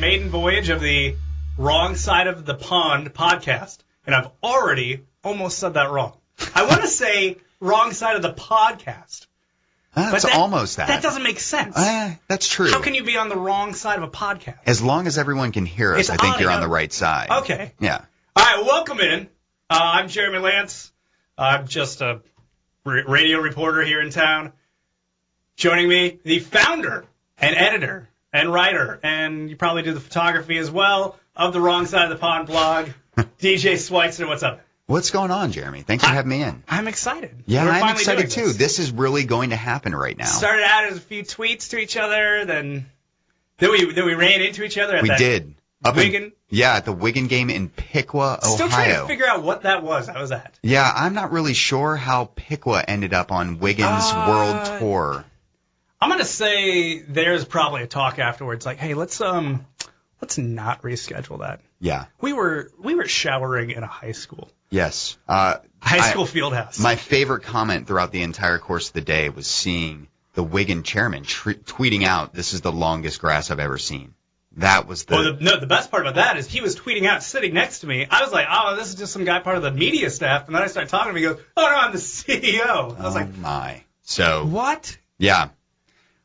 maiden voyage of the Wrong Side of the Pond podcast, and I've already almost said that wrong. I want to say Wrong Side of the Podcast. That's almost that. That doesn't make sense. That's true. How can you be on the wrong side of a podcast? As long as everyone can hear us, I think you're on the right side. Okay. Yeah. All right, welcome in. I'm Jeremy Lance. I'm just a radio reporter here in town. Joining me, the founder and editor and writer, and you probably do the photography as well, of the Wrong Side of the Pond blog, DJ Schweitzer. What's up? What's going on, Jeremy? Thanks for having me in. I'm excited. Yeah, I'm excited too. This is really going to happen right now. Started out as a few tweets to each other, then we ran into each other at We did. Wigan. At the Wigan game in Piqua, Ohio. Still trying to figure out what that was. How was that? Yeah, I'm not really sure how Piqua ended up on Wigan's world tour. I'm gonna say there's probably a talk afterwards, like, hey, let's not reschedule that. Yeah. We were showering in a high school. Yes. High school field house. My favorite comment throughout the entire course of the day was seeing the Wigan chairman tweeting out, "This is the longest grass I've ever seen." That was the best part about that is he was tweeting out sitting next to me. I was like, oh, this is just some guy part of the media staff. And then I started talking to him. He goes, oh, no, I'm the CEO. I was like, my. So. What? Yeah.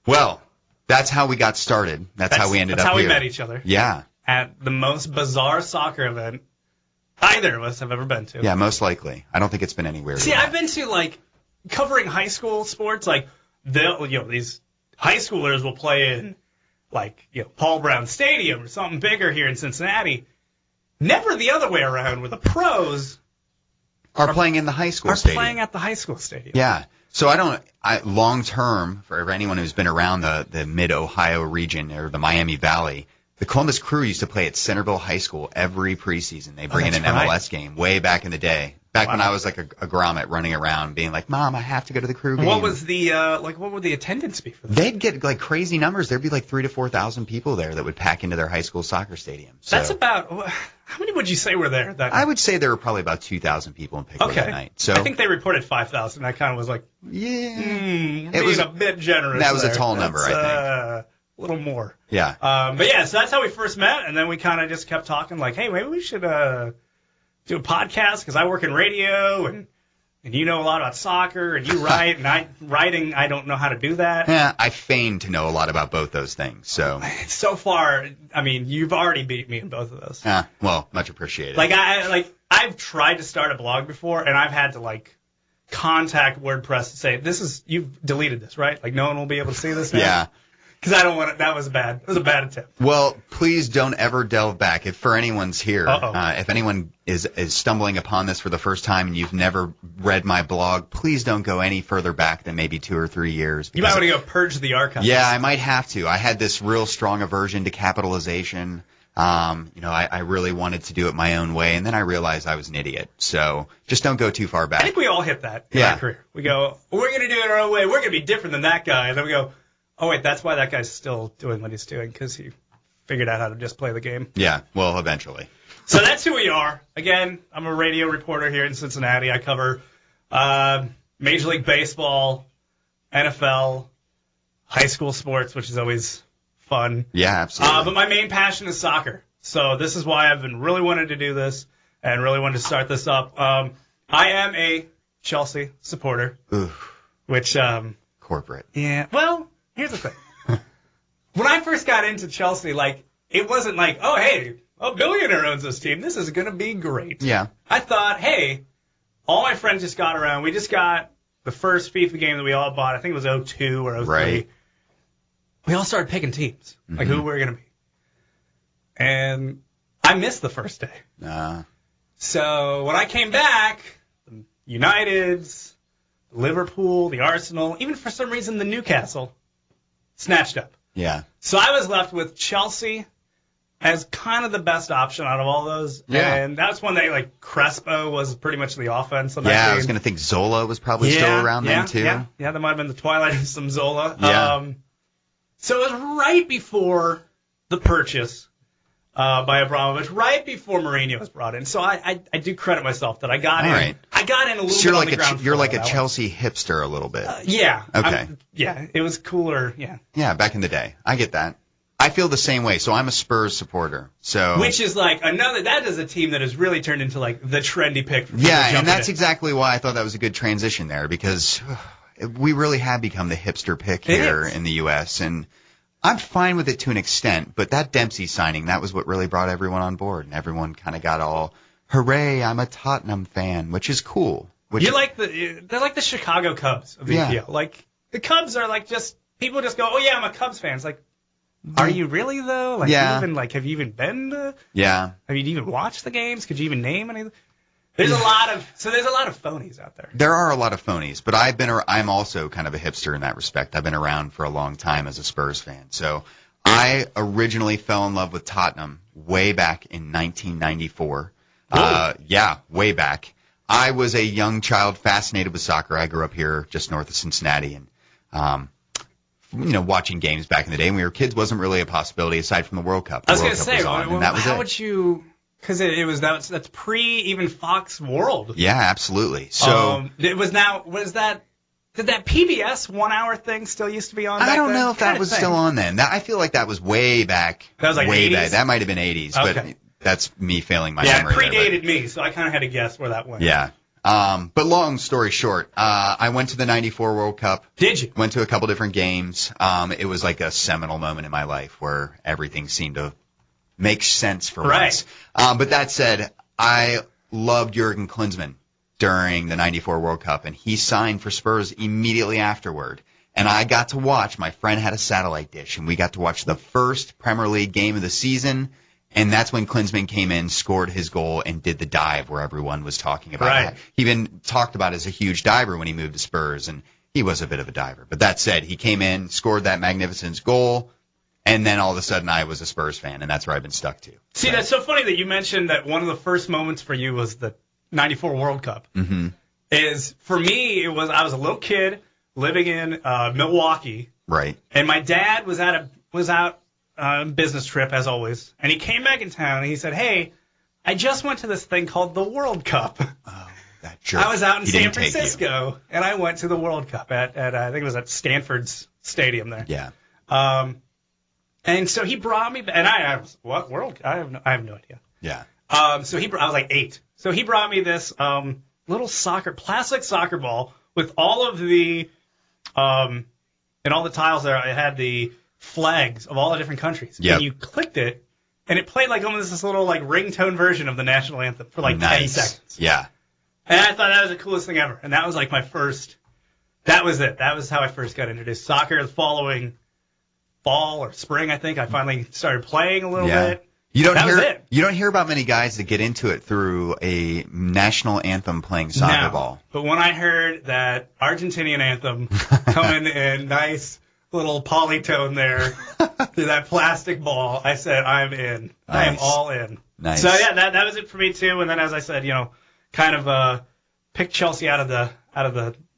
Well, that's how we got started. That's how we ended up here. That's how we met each other. Yeah. At the most bizarre soccer event either of us have ever been to. Yeah, most likely. I don't think it's been anywhere. See, I've been to, like, covering high school sports. Like, these high schoolers will play in, like, Paul Brown Stadium or something bigger here in Cincinnati. Never the other way around, where the pros are playing in the high school stadium. Are playing at the high school stadium. Yeah. So long term, for anyone who's been around the mid-Ohio region or the Miami Valley, the Columbus Crew used to play at Centerville High School every preseason. They bring in an MLS game way back in the day. Back when I was like a grommet running around being like, Mom, I have to go to the Crew game. What was the what would the attendance be for that? They'd get like crazy numbers. There'd be like 3,000 to 4,000 people there that would pack into their high school soccer stadium. So, that's about, how many would you say were there? I would say there were probably about 2,000 people in Piqua that night. So I think they reported 5,000. I kind of was like, it was a bit generous. That was a tall number, I think. A little more. Yeah. But yeah, so that's how we first met, and then we kind of just kept talking like, hey, maybe we should do a podcast because I work in radio and you know a lot about soccer and you write and I don't know how to do that. Yeah, I feign to know a lot about both those things. So far, I mean, you've already beat me in both of those. Yeah, well, much appreciated. I've tried to start a blog before and I've had to contact WordPress to say you've deleted this, right? Like no one will be able to see this now. Yeah. Because I don't want it. That was bad. It was a bad attempt. Well, please don't ever delve back. If for anyone's here, if anyone is stumbling upon this for the first time and you've never read my blog, please don't go any further back than maybe 2 or 3 years. You might want to go purge the archives. Yeah, I might have to. I had this real strong aversion to capitalization. I really wanted to do it my own way, and then I realized I was an idiot. So just don't go too far back. I think we all hit that in our career. We go, we're going to do it our own way. We're going to be different than that guy. And then we go, oh, wait, that's why that guy's still doing what he's doing, because he figured out how to just play the game. Yeah, well, eventually. So that's who we are. Again, I'm a radio reporter here in Cincinnati. I cover Major League Baseball, NFL, high school sports, which is always fun. Yeah, absolutely. But my main passion is soccer. So this is why I've been really wanted to do this and really wanted to start this up. I am a Chelsea supporter. Oof. Which... corporate. Yeah, well... Here's the thing. When I first got into Chelsea, it wasn't like, oh, hey, a billionaire owns this team. This is going to be great. Yeah. I thought, hey, all my friends just got around. We just got the first FIFA game that we all bought. I think it was 02 or 03. Right. We all started picking teams, like who we were going to be. And I missed the first day. So when I came back, the Uniteds, Liverpool, the Arsenal, even for some reason the Newcastle, snatched up. Yeah. So I was left with Chelsea as kind of the best option out of all those. Yeah. And that's when Crespo was pretty much the offense on that game. I was going to think Zola was probably still around then, too. Yeah, that might have been the twilight of some Zola. Yeah. So it was right before the purchase by Abramovich, right before Mourinho was brought in. So I do credit myself that I got in. Right. I got in a little so bit on the ground floor. You're like a Chelsea hipster a little bit. Yeah. Okay. It was cooler. Yeah. Yeah, back in the day. I get that. I feel the same way. So I'm a Spurs supporter. So which is like that is a team that has really turned into like the trendy pick. For yeah, and that's exactly why I thought that was a good transition there, because we really have become the hipster pick here in the U.S. and I'm fine with it to an extent, but that Dempsey signing, that was what really brought everyone on board, and everyone kind of got all, hooray, I'm a Tottenham fan, which is cool. They're like the Chicago Cubs of EPL. Like, the Cubs are like people just go, oh yeah, I'm a Cubs fan. It's like, are you really though? Like, have you even been to? Yeah. Have you even watched the games? Could you even name anything? There's a lot of phonies out there. There are a lot of phonies, but I'm also kind of a hipster in that respect. I've been around for a long time as a Spurs fan. So I originally fell in love with Tottenham way back in 1994. Really? Way back. I was a young child fascinated with soccer. I grew up here just north of Cincinnati, and watching games back in the day when we were kids wasn't really a possibility aside from the World Cup. I was going to say, how would you? Because that's pre even Fox World. Yeah, absolutely. So did that PBS 1 hour thing still used to be on? I don't know if that was still on then. I feel like that was way back. That was like way 80s? Back. That might have been 80s, but that's me failing my memory. Yeah, it predated me, so I kind of had to guess where that went. Yeah. But long story short, I went to the '94 World Cup. Did you? Went to a couple different games. It was like a seminal moment in my life where everything seemed to make sense for once. But that said, I loved Jurgen Klinsmann during the '94 World Cup, and he signed for Spurs immediately afterward. And I got to watch, my friend had a satellite dish, and we got to watch the first Premier League game of the season, and that's when Klinsmann came in, scored his goal, and did the dive where everyone was talking about that. He been talked about as a huge diver when he moved to Spurs, and he was a bit of a diver. But that said, he came in, scored that magnificent goal, and then all of a sudden I was a Spurs fan, and that's where I've been stuck to. See, that's so funny that you mentioned that one of the first moments for you was the '94 World Cup. Mm-hmm. For me, I was a little kid living in Milwaukee. Right. And my dad was out on a business trip, as always, and he came back in town, and he said, hey, I just went to this thing called the World Cup. Oh, that jerk. I was out in San Francisco, and I went to the World Cup at I think it was at Stanford's stadium there. Yeah. And so he brought me, and I was, what world? I have no idea. Yeah. I was like 8. So he brought me this little plastic soccer ball with all of the, and all the tiles there. I had the flags of all the different countries. Yep. And you clicked it, and it played like almost this little like ringtone version of the national anthem for like 10 seconds. Yeah. And I thought that was the coolest thing ever. And that was like my first. That was it. That was how I first got introduced. Soccer the following fall or spring, I think. I finally started playing a little bit. You don't hear about many guys that get into it through a national anthem playing soccer ball. But when I heard that Argentinian anthem coming in nice little polytone there through that plastic ball, I said, I'm in. Nice. I am all in. Nice. So yeah, that was it for me too. And then as I said, kind of picked Chelsea out of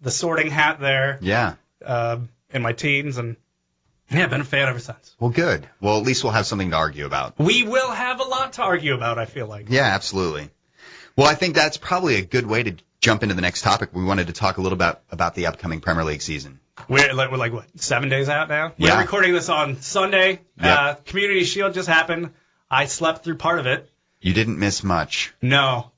the sorting hat there. Yeah. In my teens, and yeah, been a fan ever since. Well, good. Well, at least we'll have something to argue about. We will have a lot to argue about, I feel like. Yeah, absolutely. Well, I think that's probably a good way to jump into the next topic. We wanted to talk a little about the upcoming Premier League season. We're like, what, 7 days out now? Yeah. We're recording this on Sunday. Yep. Community Shield just happened. I slept through part of it. You didn't miss much. No.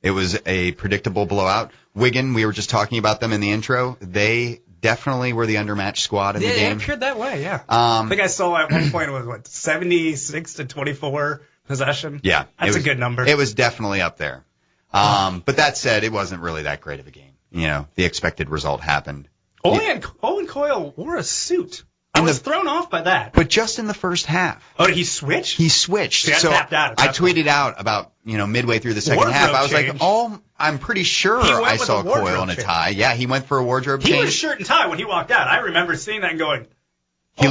It was a predictable blowout. Wigan, we were just talking about them in the intro. They definitely were the undermatched squad in the game. Yeah, it appeared that way, yeah. I think I saw at one point it was, 76-24 possession? Yeah. That's a good number. It was definitely up there. But that said, it wasn't really that great of a game. The expected result happened. Owen Coyle wore a suit. I was thrown off by that. But just in the first half. Oh, did he switch? He switched. See, I tapped out. I tweeted out about, midway through the second half. I was like, I'm pretty sure I saw Coyle in a tie. Yeah, he went for a wardrobe change. He was shirt and tie when he walked out. I remember seeing that and going,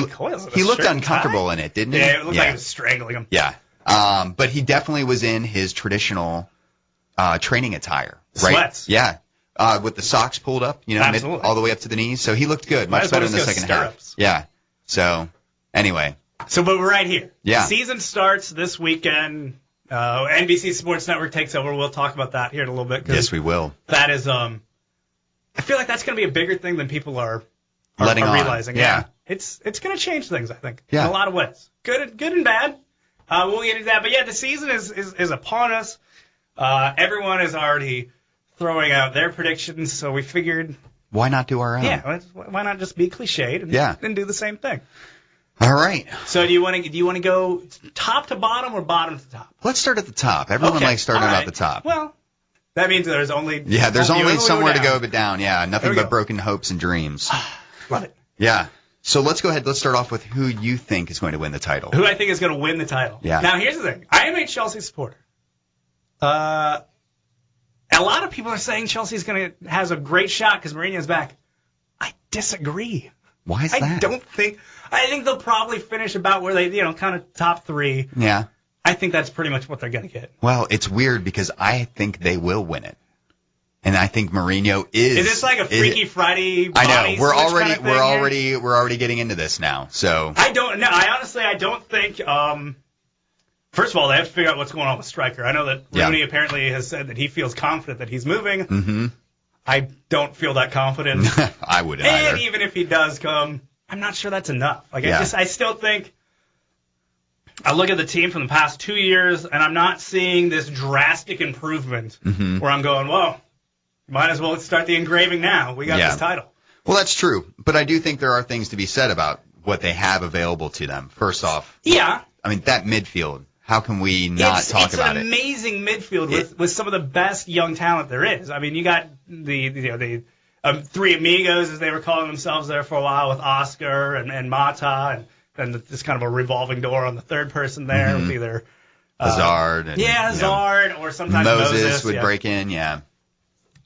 Coyle's in a he looked uncomfortable in it, didn't he? Yeah, it looked like he was strangling him. Yeah. But he definitely was in his traditional training attire. Right? Sweats. Yeah. With the socks pulled up, all the way up to the knees. So he looked good. Much better in the second half. Yeah. So, anyway. But we're right here. Yeah. The season starts this weekend. NBC Sports Network takes over. We'll talk about that here in a little bit. Yes, we will. That is, I feel like that's going to be a bigger thing than people are realizing. Yeah. it's going to change things, I think, Yeah. in a lot of ways. Good and bad. We'll get into that. But, yeah, the season is upon us. Everyone is already throwing out their predictions, so we figured, Why not do our own? yeah, why not just be cliched and do the same thing? All right. So do you want to go top to bottom or bottom to top? Let's start at the top. Everyone likes starting All right. at the top. Well, that means there's only There's only somewhere to go down. but down. Yeah, nothing There we but go. broken hopes and dreams. Love it. Yeah. So let's go ahead. Let's start off with who you think is going to win the title. Who I think is going to win the title. Yeah. Now, here's the thing. I am a Chelsea supporter. A lot of people are saying Chelsea's has a great shot because Mourinho's back. I disagree. Why is that? I think they'll probably finish about where they, kind of top 3. Yeah. I think that's pretty much what they're going to get. Well, it's weird because I think they will win it. And I think Mourinho is. Is this like a Freaky Friday I body know. We're switch already kind of thing here? we're already getting into this now. So I don't know. I don't think. First of all, they have to figure out what's going on with Striker. I know that Rooney apparently has said that he feels confident that he's moving. Mm-hmm. I don't feel that confident. I wouldn't and either. even if he does come, I'm not sure that's enough. I still think. I look at the team from the past 2 years, and I'm not seeing this drastic improvement where I'm going, well, might as well start the engraving now. We got this title. Well, that's true. But I do think there are things to be said about what they have available to them. First off, yeah. I mean, that midfield, how can we not talk about it? It's an amazing midfield with some of the best young talent there is. I mean, you got the three amigos, as they were calling themselves there for a while, with Oscar and Mata, and this kind of a revolving door on the third person there with either Hazard. Hazard, or sometimes Moses would break in,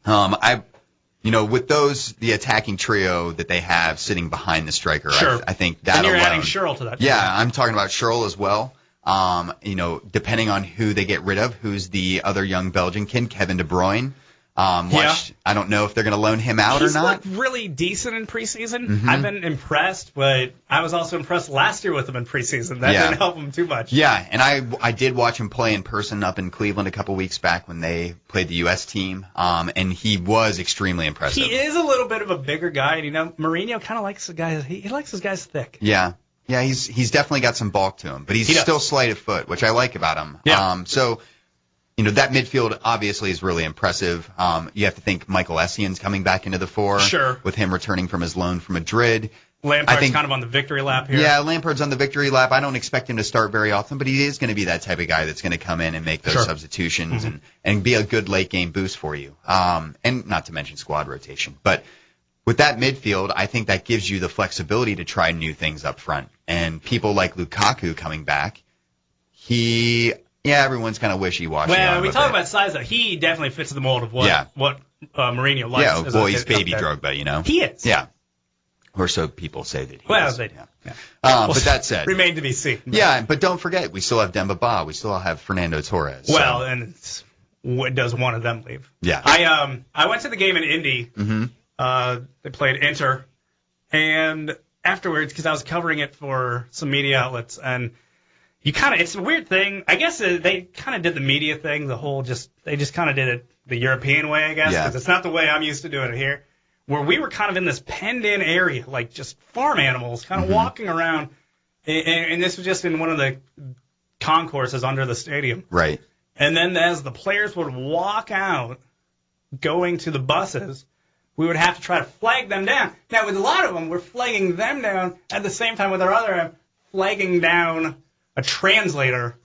with those, the attacking trio that they have sitting behind the striker, I think that and you're alone. adding Sherrill to that. Yeah, I'm talking about Sherrill as well. Depending on who they get rid of, who's the other young Belgian kid, Kevin De Bruyne. I don't know if they're going to loan him out or not. He's looked really decent in preseason. I've been impressed, but I was also impressed last year with him in preseason. That didn't help him too much. Yeah, and I did watch him play in person up in Cleveland a couple weeks back when they played the U.S. team, and he was extremely impressive. He is a little bit of a bigger guy, and Mourinho kind of likes the guys. He likes his guys thick. Yeah. Yeah, he's definitely got some bulk to him, but he's still slight of foot, which I like about him. Yeah. That midfield obviously is really impressive. You have to think Michael Essien's coming back into the fore. Sure. With him returning from his loan from Madrid. Lampard's kind of on the victory lap here. Yeah, Lampard's on the victory lap. I don't expect him to start very often, but he is going to be that type of guy that's going to come in and make those substitutions and be a good late game boost for you. And not to mention squad rotation. But with that midfield, I think that gives you the flexibility to try new things up front. And people like Lukaku coming back, everyone's kind of wishy-washy. Well, we talk about size, though. He definitely fits the mold of what Mourinho likes. Yeah, well, he's baby Drogba, He is. Yeah. Or so people say that he is. Well, they do. Yeah. But that said. Remain to be seen. Yeah, but don't forget, we still have Demba Ba. We still have Fernando Torres. Well, and does one of them leave? Yeah. I went to the game in Indy. They played Inter. And afterwards, because I was covering it for some media outlets, and it's a weird thing. I guess they kind of did the media thing, they just kind of did it the European way, I guess, because it's not the way I'm used to doing it here, where we were kind of in this penned-in area, like just farm animals, kind of walking around, and this was just in one of the concourses under the stadium. Right. And then as the players would walk out, going to the buses, we would have to try to flag them down. Now, with a lot of them, we're flagging them down at the same time with our other flagging down a translator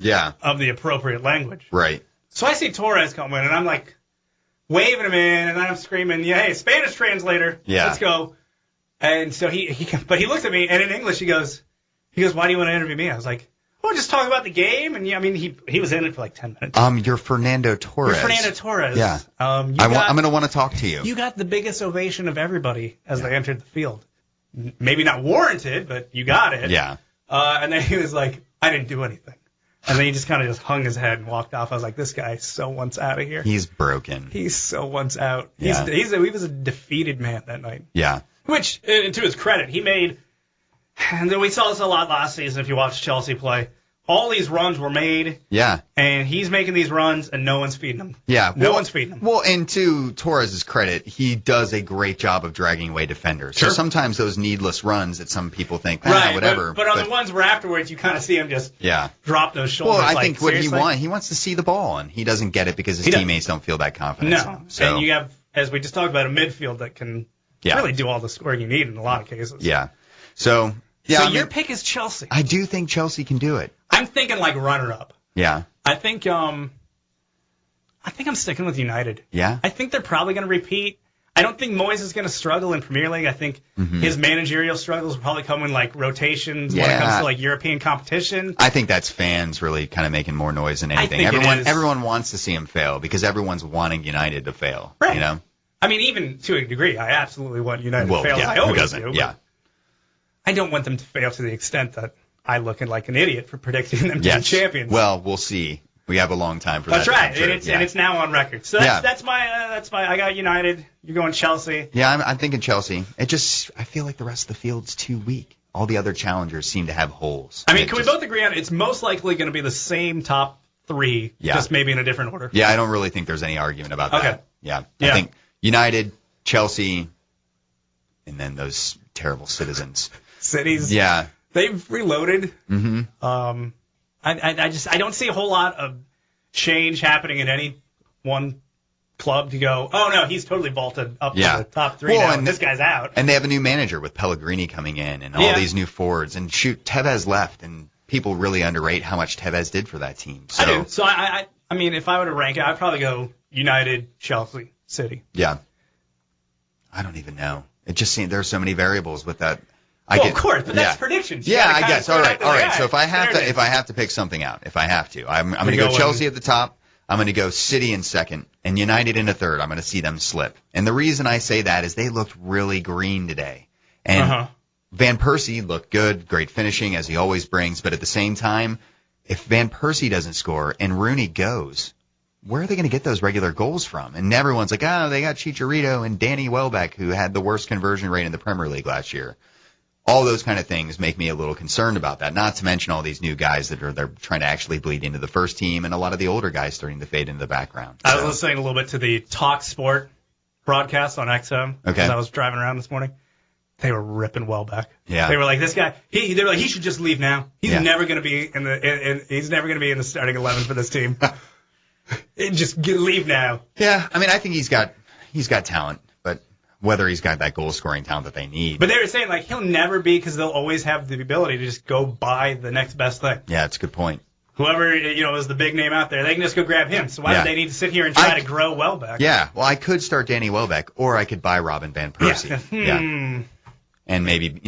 of the appropriate language. Right. So I see Torres come in, and I'm like waving him in, and then I'm screaming, hey, Spanish translator, let's go. And so he looks at me, and in English he goes, why do you want to interview me? I was like, just talk about the game. And he was in it for like 10 minutes. You're Fernando Torres. Yeah. I'm going to want to talk to you. You got the biggest ovation of everybody as they entered the field. Maybe not warranted, but you got it. Yeah. And then he was like, I didn't do anything. And then he just kind of hung his head and walked off. I was like, this guy so wants out of here. He's broken. He's so wants out. Yeah. He was a defeated man that night. Yeah. Which, to his credit, he made, and we saw this a lot last season if you watched Chelsea play, all these runs were made. Yeah. And he's making these runs, and no one's feeding him. Yeah. No one's feeding him. Well, and to Torres' credit, he does a great job of dragging away defenders. Sure. So sometimes those needless runs that some people think, right, whatever. But on the ones where afterwards you kind of see him just drop those shoulders. Well, I think what he wants to see the ball, and he doesn't get it because his teammates don't feel that confidence. No. So, and you have, as we just talked about, a midfield that can really do all the scoring you need in a lot of cases. Yeah. So... Yeah, so your pick is Chelsea. I do think Chelsea can do it. I'm thinking like runner-up. Yeah. I think I'm sticking with United. Yeah. I think they're probably going to repeat. I don't think Moyes is going to struggle in Premier League. I think his managerial struggles will probably come in like rotations when it comes to like European competition. I think that's fans really kind of making more noise than anything. Everyone wants to see him fail because everyone's wanting United to fail. Right. You know. I mean, even to a degree, I absolutely want United to fail. I always do. Yeah. I don't want them to fail to the extent that I look like an idiot for predicting them to be champions. Well, we'll see. We have a long time for that. That's right, sure. And it's now on record. So that's my. I got United. You're going Chelsea. Yeah, I'm thinking Chelsea. I feel like the rest of the field's too weak. All the other challengers seem to have holes. I mean, can we both agree on it's most likely going to be the same top three, just maybe in a different order? Yeah, I don't really think there's any argument about that. Yeah. I think United, Chelsea, and then those terrible Citizens. Cities. Yeah. They've reloaded. Mm-hmm. I don't see a whole lot of change happening in any one club to go, oh, no, he's totally vaulted up to the top three now, and this guy's out. And they have a new manager with Pellegrini coming in and all these new forwards. And Tevez left, and people really underrate how much Tevez did for that team. So, I do. So, I mean, if I were to rank it, I'd probably go United, Chelsea, City. Yeah. I don't even know. It just seems there are so many variables with that. Of course, but that's predictions. Yeah, I guess. All right. So if I have to pick something out, I'm going to go Chelsea at the top. I'm going to go City in second and United in a third. I'm going to see them slip. And the reason I say that is they looked really green today. And Van Persie looked good, great finishing as he always brings. But at the same time, if Van Persie doesn't score and Rooney goes, where are they going to get those regular goals from? And everyone's like, they got Chicharito and Danny Welbeck, who had the worst conversion rate in the Premier League last year. All those kind of things make me a little concerned about that, not to mention all these new guys they're trying to actually bleed into the first team and a lot of the older guys starting to fade into the background. I was listening a little bit to the Talk Sport broadcast on XM as I was driving around this morning. They were ripping Welbeck. Yeah. They were like, this guy, they were like, he should just leave now. He's never going to be in the starting 11 for this team. Just leave now. Yeah, I mean, I think he's got talent, but whether he's got that goal-scoring talent that they need. But they were saying, like, he'll never be because they'll always have the ability to just go buy the next best thing. Yeah, that's a good point. Whoever, is the big name out there, they can just go grab him. So why do they need to sit here and try to grow Welbeck? Yeah, well, I could start Danny Welbeck, or I could buy Robin Van Persie. Yeah. And maybe,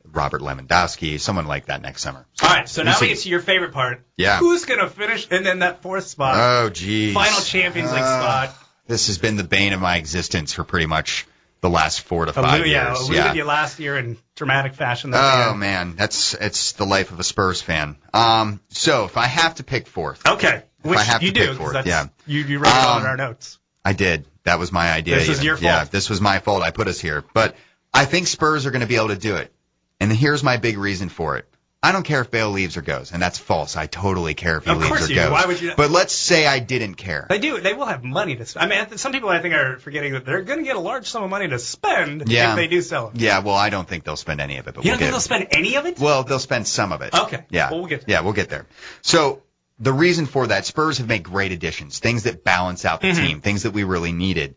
Robert Lewandowski, someone like that next summer. So, all right, so now we get to your favorite part. Yeah. Who's going to finish and then that fourth spot? Oh, geez. Final Champions League spot. This has been the bane of my existence for pretty much the last 4 to 5 years. Yeah, you last year in dramatic fashion. Man, it's the life of a Spurs fan. So if I have to pick fourth. Okay, which you do, because you wrote it on our notes. I did. That was my idea. This is your fault. Yeah, this was my fault. I put us here. But I think Spurs are going to be able to do it. And here's my big reason for it. I don't care if Bale leaves or goes, and that's false. I totally care if he leaves or goes. Do. Why would you? But let's say I didn't care. They do. They will have money to spend. I mean, some people I think are forgetting that they're going to get a large sum of money to spend if they do sell him. Yeah, well, I don't think they'll spend any of it. But you don't think they'll spend any of it? Well, they'll spend some of it. Okay. Yeah. Well, we'll get there. Yeah, we'll get there. So the reason for that, Spurs have made great additions, things that balance out the team, things that we really needed.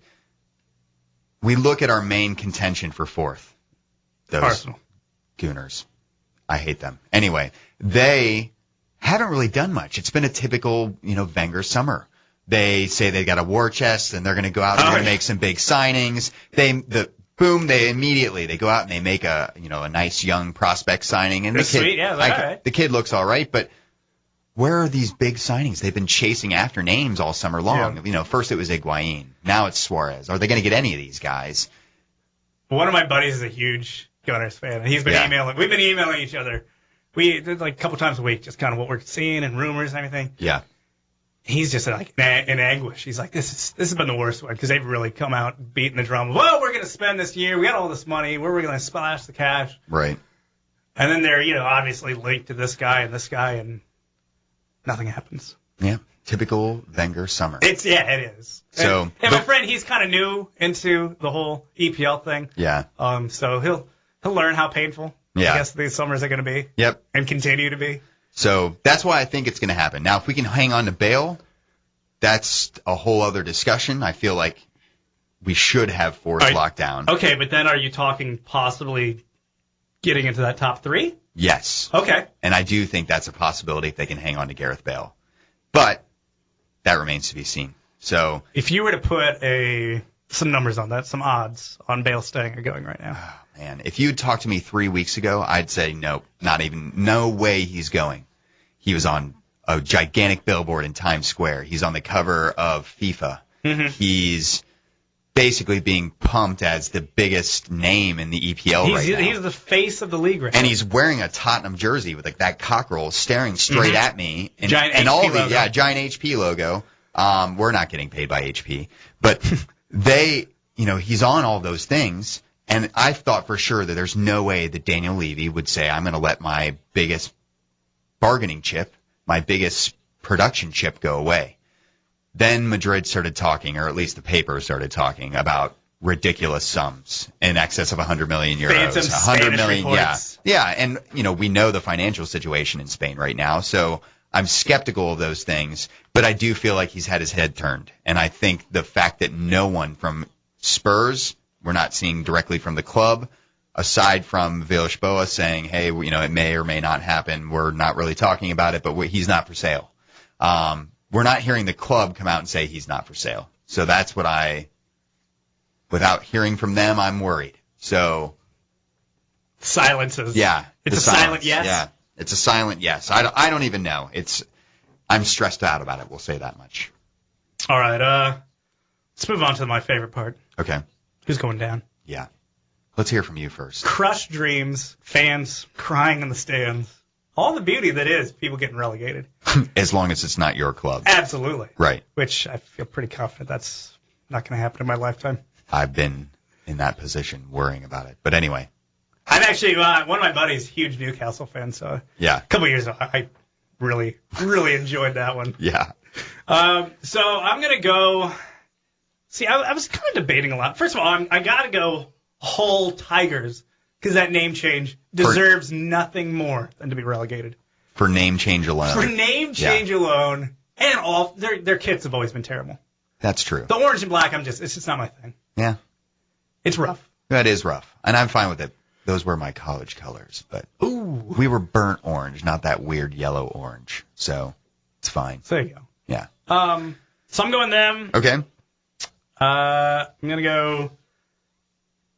We look at our main contention for fourth. Those Arsenal. Gooners. I hate them. Anyway, they haven't really done much. It's been a typical, Wenger summer. They say they got a war chest and they're going to go out and make some big signings. They immediately go out and they make a nice young prospect signing, and the kid looks all right, but where are these big signings? They've been chasing after names all summer long. Yeah. First it was Higuain, now it's Suarez. Are they going to get any of these guys? One of my buddies is a huge Gunners fan, and he's been emailing. We've been emailing each other. We did like a couple times a week, just kind of what we're seeing and rumors and everything. Yeah. He's just like in anguish. He's like, this has been the worst one because they've really come out beating the drum. Well, we're going to spend this year. We got all this money. Where are we going to splash the cash? Right. And then they're obviously linked to this guy and this guy, and nothing happens. Yeah, typical Wenger summer. It is. So, and my friend, he's kind of new into the whole EPL thing. Yeah. So he'll learn how painful I guess these summers are going to be. Yep. And continue to be. So that's why I think it's going to happen. Now, if we can hang on to Bale, that's a whole other discussion. I feel like we should have forced lockdown. Okay, but then are you talking possibly getting into that top 3? Yes. Okay. And I do think that's a possibility if they can hang on to Gareth Bale. But that remains to be seen. So if you were to put some numbers on that, some odds on Bale staying or going right now. Oh, man, if you'd talked to me 3 weeks ago, I'd say no way he's going. He was on a gigantic billboard in Times Square. He's on the cover of FIFA. Mm-hmm. He's basically being pumped as the biggest name in the EPL right now. He's the face of the league right now. And he's wearing a Tottenham jersey with that cockerel staring straight at me. And, giant and HP all logo. Giant HP logo. We're not getting paid by HP. But he's on all those things. And I thought for sure that there's no way that Daniel Levy would say, I'm going to let my biggest bargaining chip, my biggest production chip go away. Then Madrid started talking, or at least the paper started talking, about ridiculous sums in excess of 100 million euros. Phantom 100 million, reports. yeah. And, we know the financial situation in Spain right now, so I'm skeptical of those things, but I do feel like he's had his head turned. And I think the fact that no one from Spurs, we're not seeing directly from the club, aside from Villas-Boas saying, hey, it may or may not happen. We're not really talking about it, but he's not for sale. We're not hearing the club come out and say he's not for sale. So that's what without hearing from them, I'm worried. So. Silences. Yeah. It's a silent yes? Yeah. It's a silent yes. I don't even know. I'm stressed out about it. We'll say that much. All right. Let's move on to my favorite part. Okay. Who's going down? Yeah. Let's hear from you first. Crushed dreams, fans crying in the stands. All the beauty that is people getting relegated. As long as it's not your club. Absolutely. Right. Which I feel pretty confident that's not going to happen in my lifetime. I've been in that position worrying about it. But anyway. I'm actually, one of my buddies, huge Newcastle fan, so yeah. A couple of years ago, I really, really enjoyed that one. Yeah. So I'm going to go, I was kind of debating a lot. First of all, I got to go Hull Tigers, because that name change deserves nothing more than to be relegated. For name change alone. For name change alone, and their kits have always been terrible. That's true. The orange and black, it's just not my thing. Yeah. It's rough. That is rough, and I'm fine with it. Those were my college colors, but we were burnt orange, not that weird yellow orange. So it's fine. So there you go. Yeah. So I'm going them. Okay. I'm going to go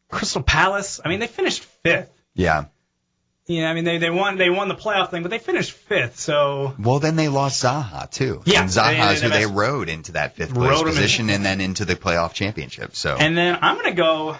Crystal Palace. I mean, they finished 5th. Yeah. Yeah, I mean, they won the playoff thing, but they finished 5th, so. Well, then they lost Zaha, too. Yeah. And Zaha is who they rode into that 5th place position and then into the playoff championship. So. And then I'm going to go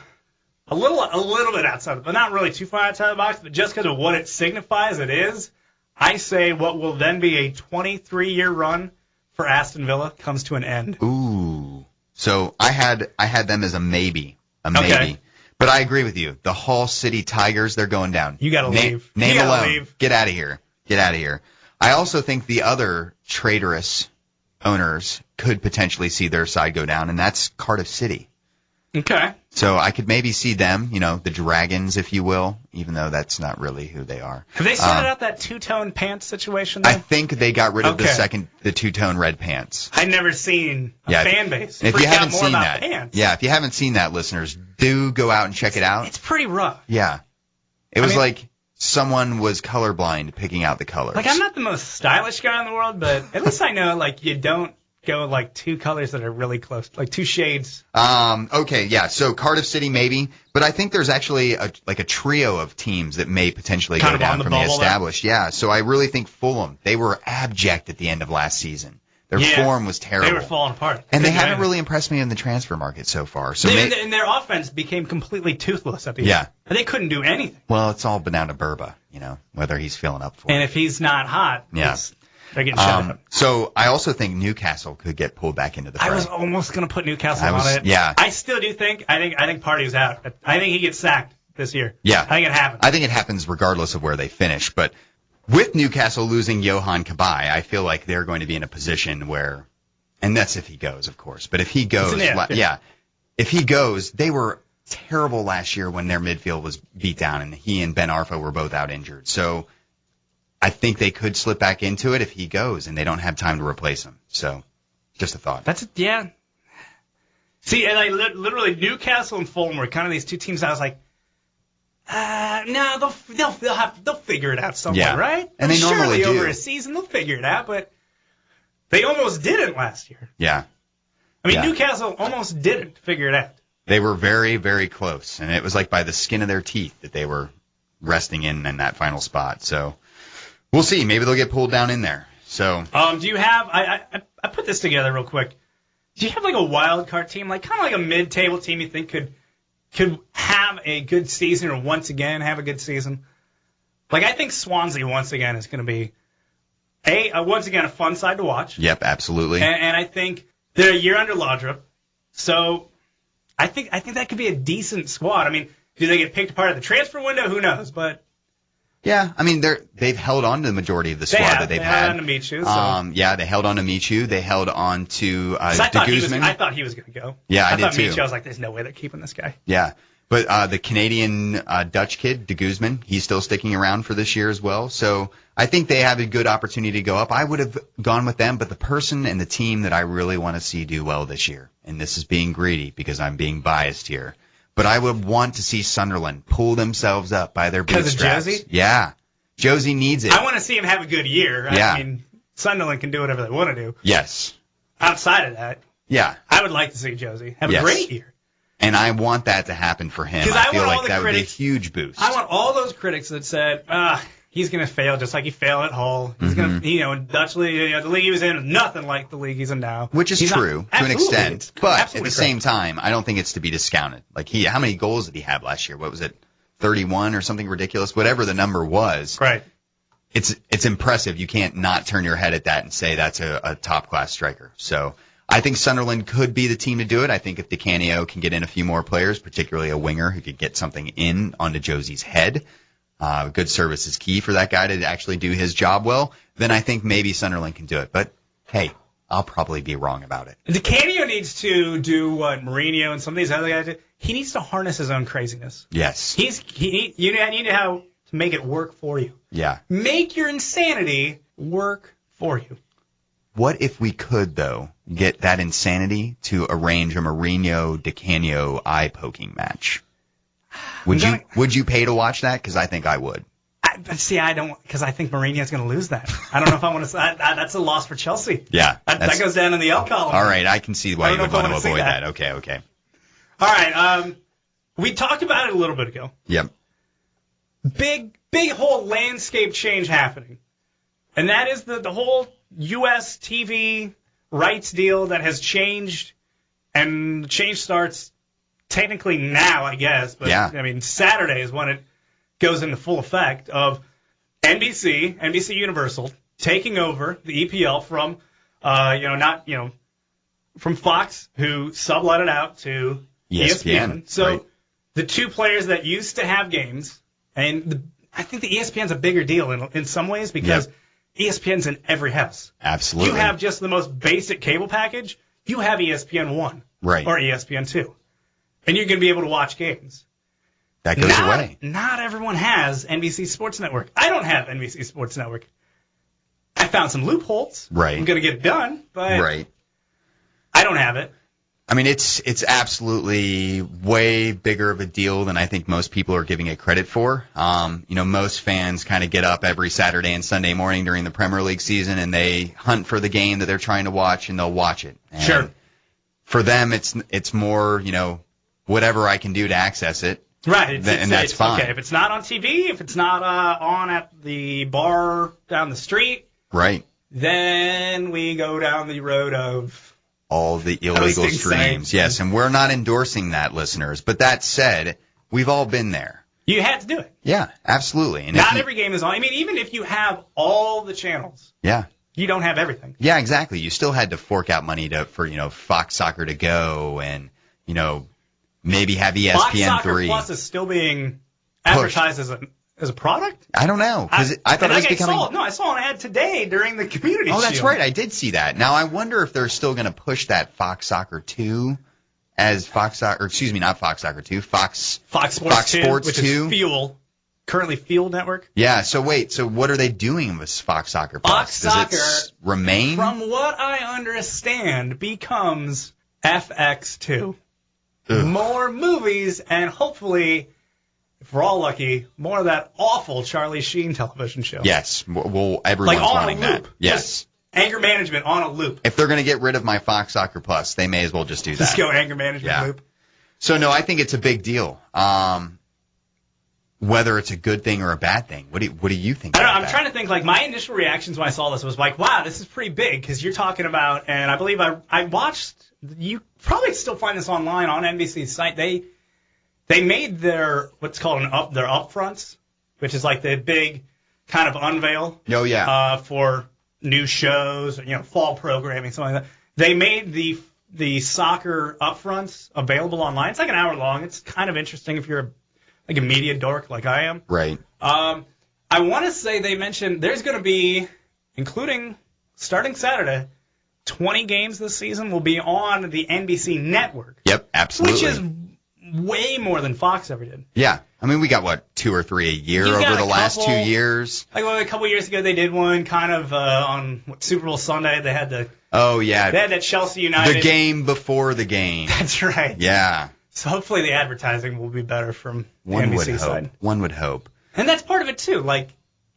a little bit outside, but not really too far outside the box, but just because of what it signifies it is, I say what will then be a 23-year run for Aston Villa comes to an end. Ooh. So I had them as a maybe. Okay. But I agree with you. The Hull City Tigers, they're going down. You got to leave. Name alone. Leave. Get out of here. Get out of here. I also think the other traitorous owners could potentially see their side go down, and that's Cardiff City. Okay. So I could maybe see them, the Dragons, if you will, even though that's not really who they are. Have they sorted out that two-tone pants situation, though? I think they got rid of the two-tone red pants. I've never seen a fan base. If you haven't seen that, pants. if you haven't seen that, listeners, do go out and check it out. It's pretty rough. Yeah. It was like someone was colorblind picking out the colors. I'm not the most stylish guy in the world, but at least I know, you don't go two colors that are really close, two shades. Okay, yeah. So Cardiff City maybe, but I think there's actually a trio of teams that may potentially go down from the established. Yeah. So I really think Fulham, they were abject at the end of last season. Their form was terrible. They were falling apart. And they haven't really impressed me in the transfer market so far. So and their offense became completely toothless at the end. Yeah. And they couldn't do anything. Well, it's all been down to Burba, whether he's feeling up for it. And if he's not hot, yeah. They're getting shut out. So I also think Newcastle could get pulled back into the fray. I was almost going to put Newcastle on it. Yeah. I still do think. I think Partey's out. I think he gets sacked this year. Yeah. I think it happens. I think it happens regardless of where they finish. But with Newcastle losing Johan Cabaye, I feel like they're going to be in a position where, and that's if he goes, of course, but if he goes, if he goes, they were terrible last year when their midfield was beat down, and he and Ben Arfa were both out injured. So I think they could slip back into it if he goes, and they don't have time to replace him. So just a thought. Yeah. See, and literally Newcastle and Fulham were kind of these two teams I was like, no, they'll figure it out somewhere, right? And they normally do. Over a season, they'll figure it out, but they almost didn't last year. Yeah. I mean, Newcastle almost didn't figure it out. They were very, very close, and it was like by the skin of their teeth that they were resting in that final spot. So we'll see. Maybe they'll get pulled down in there. So, do you have? I put this together real quick. Do you have like a wild card team, like kind of like a mid-table team you think could have a good season, or once again have a good season? Like I think Swansea once again is going to be once again a fun side to watch. Yep, absolutely. And I think they're a year under Laudrup, so I think that could be a decent squad. I mean, do they get picked apart at the transfer window? Who knows? But yeah, I mean they've held on to the majority of the squad that they've had. Held on to Michu. So. Yeah, they held on to Michu. They held on to de Guzman. I thought he was going to go. Yeah, I did too. Michu, I was like, there's no way they're keeping this guy. Yeah, but the Canadian Dutch kid, de Guzman, he's still sticking around for this year as well. So I think they have a good opportunity to go up. I would have gone with them, but the person and the team that I really want to see do well this year, and this is being greedy because I'm being biased here, but I would want to see Sunderland pull themselves up by their bootstraps. Because of Josie? Yeah. Josie needs it. I want to see him have a good year. Yeah. I mean, Sunderland can do whatever they want to do. Yes. Outside of that, yeah, I would like to see Josie have a great year. And I want that to happen for him. I feel like that would be a huge boost. I want all those critics that said, he's going to fail just like he failed at Hull. He's going to, Dutch league, the league he was in is nothing like the league he's in now. Which is true to an extent. But at the same correct. time, I don't think it's to be discounted. Like how many goals did he have last year? What was it? 31 or something ridiculous? Whatever the number was. Right. It's impressive. You can't not turn your head at that and say that's a top-class striker. So I think Sunderland could be the team to do it. I think if Di Canio can get in a few more players, particularly a winger who could get something in onto Josie's head, good service is key for that guy to actually do his job well, then I think maybe Sunderland can do it. But, hey, I'll probably be wrong about it. Di Canio needs to do what Mourinho and some of these other guys do. He needs to harness his own craziness. Yes. You need to make it work for you. Yeah. Make your insanity work for you. What if we could, though, get that insanity to arrange a Mourinho-Di Canio eye-poking match? Would you pay to watch that? Because I think I would. I don't, because I think Mourinho's going to lose that. I don't know if I want to. That's a loss for Chelsea. Yeah. That goes down in the L column. All right, I can see why you would want to avoid that. Okay. All right. We talked about it a little bit ago. Yep. Big whole landscape change happening. And that is the whole U.S. TV rights deal that has changed, and the change starts technically now, I guess. But, yeah. I mean, Saturday is when it goes into full effect of NBC Universal taking over the EPL from, from Fox, who sublet it out to ESPN. So right. The two players that used to have games, and I think the ESPN's a bigger deal in some ways because ESPN's in every house. Absolutely. You have just the most basic cable package. You have ESPN 1 right. or ESPN 2. And you're going to be able to watch games. That goes away. Not everyone has NBC Sports Network. I don't have NBC Sports Network. I found some loopholes. Right. I'm going to get it done, but right. I don't have it. I mean, it's absolutely way bigger of a deal than I think most people are giving it credit for. Most fans kind of get up every Saturday and Sunday morning during the Premier League season and they hunt for the game that they're trying to watch and they'll watch it. And sure. For them, it's more, whatever I can do to access it. Right. And that's fine. Okay, if it's not on TV, if it's not on at the bar down the street. Right. Then we go down the road of all the illegal streams. Yes, and we're not endorsing that, listeners. But that said, we've all been there. You had to do it. Yeah, absolutely. And not every game is on. I mean, even if you have all the channels, you don't have everything. Yeah, exactly. You still had to fork out money for Fox Soccer to go and maybe have ESPN3. Fox Soccer Plus is still being advertised as a product? I don't know, because I thought it was becoming... I saw an ad today during the Community Shield. Oh, that's right. I did see that. Now, I wonder if they're still going to push that Fox Soccer 2 as Fox Soccer... Excuse me, not Fox Soccer 2. Fox Sports 2, which is Fuel. Currently Fuel Network. Yeah, so wait. So what are they doing with Fox Soccer Plus? Fox Soccer, does it remain? From what I understand, becomes FX2. Ugh. More movies and hopefully... if we're all lucky, more of that awful Charlie Sheen television show. Yes, everyone's wanting that. Yes. Just anger management on a loop. If they're going to get rid of my Fox Soccer Plus, they may as well just do that. Just go anger management loop. So, no, I think it's a big deal. Whether it's a good thing or a bad thing. What do you think? I don't know. I'm trying to think, like, my initial reactions when I saw this was like, wow, this is pretty big, because you're talking about, and I believe I watched, you probably still find this online on NBC's site, They made their, what's called their upfronts, which is like the big kind of unveil. Oh, yeah. For new shows, fall programming, something like that. They made the soccer upfronts available online. It's like an hour long. It's kind of interesting if you're like a media dork like I am. Right. I want to say they mentioned there's going to be, including starting Saturday, 20 games this season will be on the NBC network. Yep, absolutely. Which is way more than Fox ever did. Yeah. I mean, we got, 2 or 3 a year over the last 2 years? Like, a couple years ago, they did one kind of on Super Bowl Sunday. They had the... Oh, yeah. They had that Chelsea United... The game before the game. That's right. Yeah. So hopefully the advertising will be better from the NBC side. One would hope. And that's part of it, too. Like,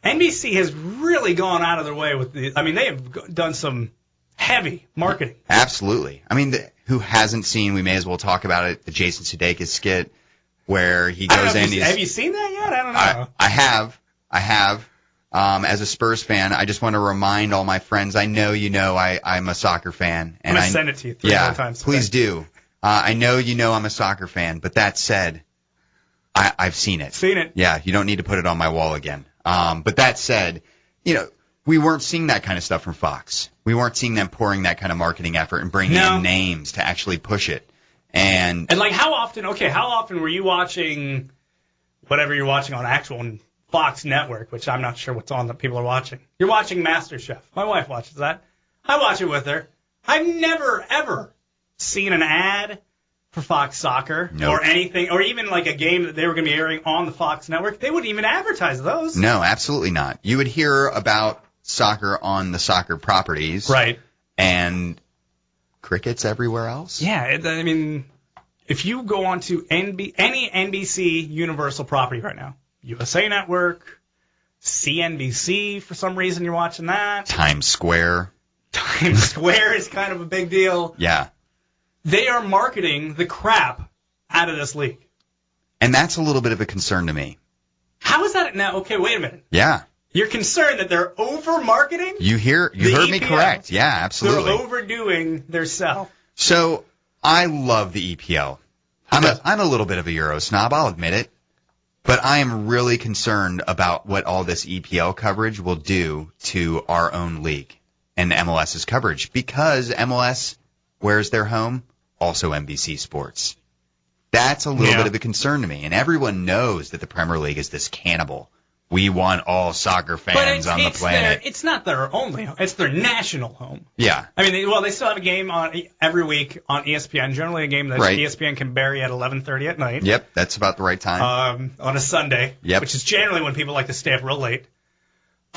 NBC has really gone out of their way with the... I mean, they have done some heavy marketing. Absolutely. I mean, who hasn't seen, we may as well talk about it, the Jason Sudeikis skit where he goes in... Have you seen that yet? I don't know. I have. As a Spurs fan, I just want to remind all my friends, I know you know I'm a soccer fan. And I'm going to send it to you 3 more times. Please do. I know you know I'm a soccer fan, but that said, I've seen it. Seen it. Yeah, you don't need to put it on my wall again. But that said, we weren't seeing that kind of stuff from Fox. We weren't seeing them pouring that kind of marketing effort and bringing in names to actually push it. And like, how often were you watching whatever you're watching on actual Fox network, which I'm not sure what's on that people are watching? You're watching MasterChef. My wife watches that. I watch it with her. I've never, ever seen an ad for Fox Soccer or anything, or even like a game that they were going to be airing on the Fox network. They wouldn't even advertise those. No, absolutely not. You would hear about soccer on the soccer properties. Right. And crickets everywhere else. Yeah, I mean, if you go on to any NBC Universal property right now, USA Network, CNBC, for some reason you're watching that. Times Square. Times Square is kind of a big deal. Yeah. They are marketing the crap out of this league. And that's a little bit of a concern to me. How is that now? Okay, wait a minute. Yeah. You're concerned that they're over-marketing? You heard me correct. Yeah, absolutely. They're overdoing their sell. So, I love the EPL. I'm a little bit of a Euro snob, I'll admit it. But I am really concerned about what all this EPL coverage will do to our own league and MLS's coverage. Because MLS, where's their home? Also NBC Sports. That's a little bit of a concern to me. And everyone knows that the Premier League is this cannibal. We want all soccer fans on the planet. It's not their only home. It's their national home. Yeah. I mean, they still have a game on every week on ESPN, generally a game that ESPN can bury at 11:30 at night. Yep, that's about the right time. On a Sunday, which is generally when people like to stay up real late.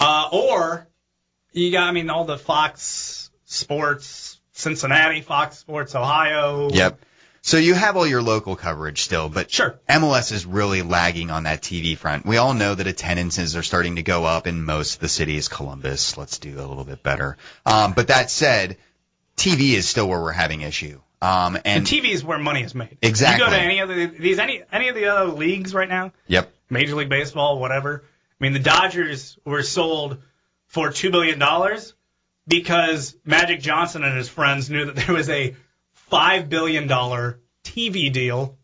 Or you got, all the Fox Sports Cincinnati, Fox Sports Ohio. Yep. So you have all your local coverage still, but sure. MLS is really lagging on that TV front. We all know that attendances are starting to go up in most of the cities. Columbus, let's do a little bit better. But that said, TV is still where we're having issue. And TV is where money is made. Exactly. You go to any of the other leagues right now. Yep. Major League Baseball, whatever. The Dodgers were sold for $2 billion because Magic Johnson and his friends knew that there was a $5 billion TV deal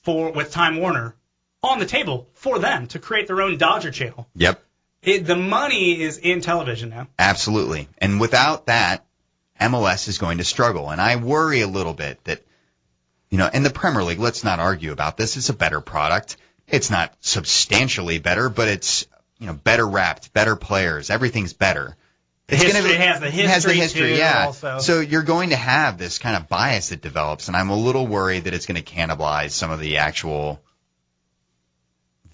with Time Warner on the table for them to create their own Dodger channel. Yep. The money is in television now. Absolutely. And without that, MLS is going to struggle. And I worry a little bit that, in the Premier League, let's not argue about this. It's a better product. It's not substantially better, but it's, better wrapped, better players. Everything's better. It has the history too, yeah. Also. So you're going to have this kind of bias that develops, and I'm a little worried that it's going to cannibalize some of the actual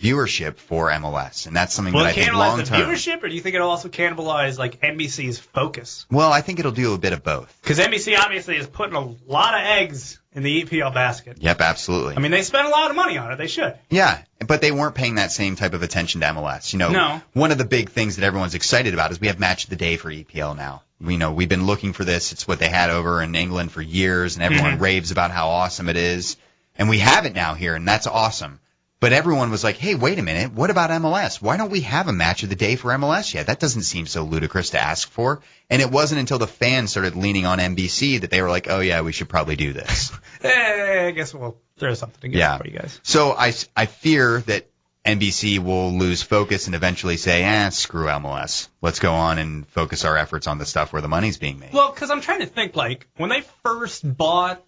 viewership for MLS, and that's something that I think long term. Will it cannibalize the viewership, or do you think it'll also cannibalize like NBC's focus? Well, I think it'll do a bit of both. Because NBC obviously is putting a lot of eggs in the EPL basket. Yep, absolutely. I mean, they spent a lot of money on it. They should. Yeah, but they weren't paying that same type of attention to MLS. No. One of the big things that everyone's excited about is we have Match of the Day for EPL now. We've been looking for this. It's what they had over in England for years, and everyone raves about how awesome it is. And we have it now here, and that's awesome. But everyone was like, hey, wait a minute, what about MLS? Why don't we have a Match of the Day for MLS yet? That doesn't seem so ludicrous to ask for. And it wasn't until the fans started leaning on NBC that they were like, oh, yeah, we should probably do this. I guess we'll throw something together for you guys. So I fear that NBC will lose focus and eventually say, screw MLS. Let's go on and focus our efforts on the stuff where the money's being made. Well, because I'm trying to think, like, when they first bought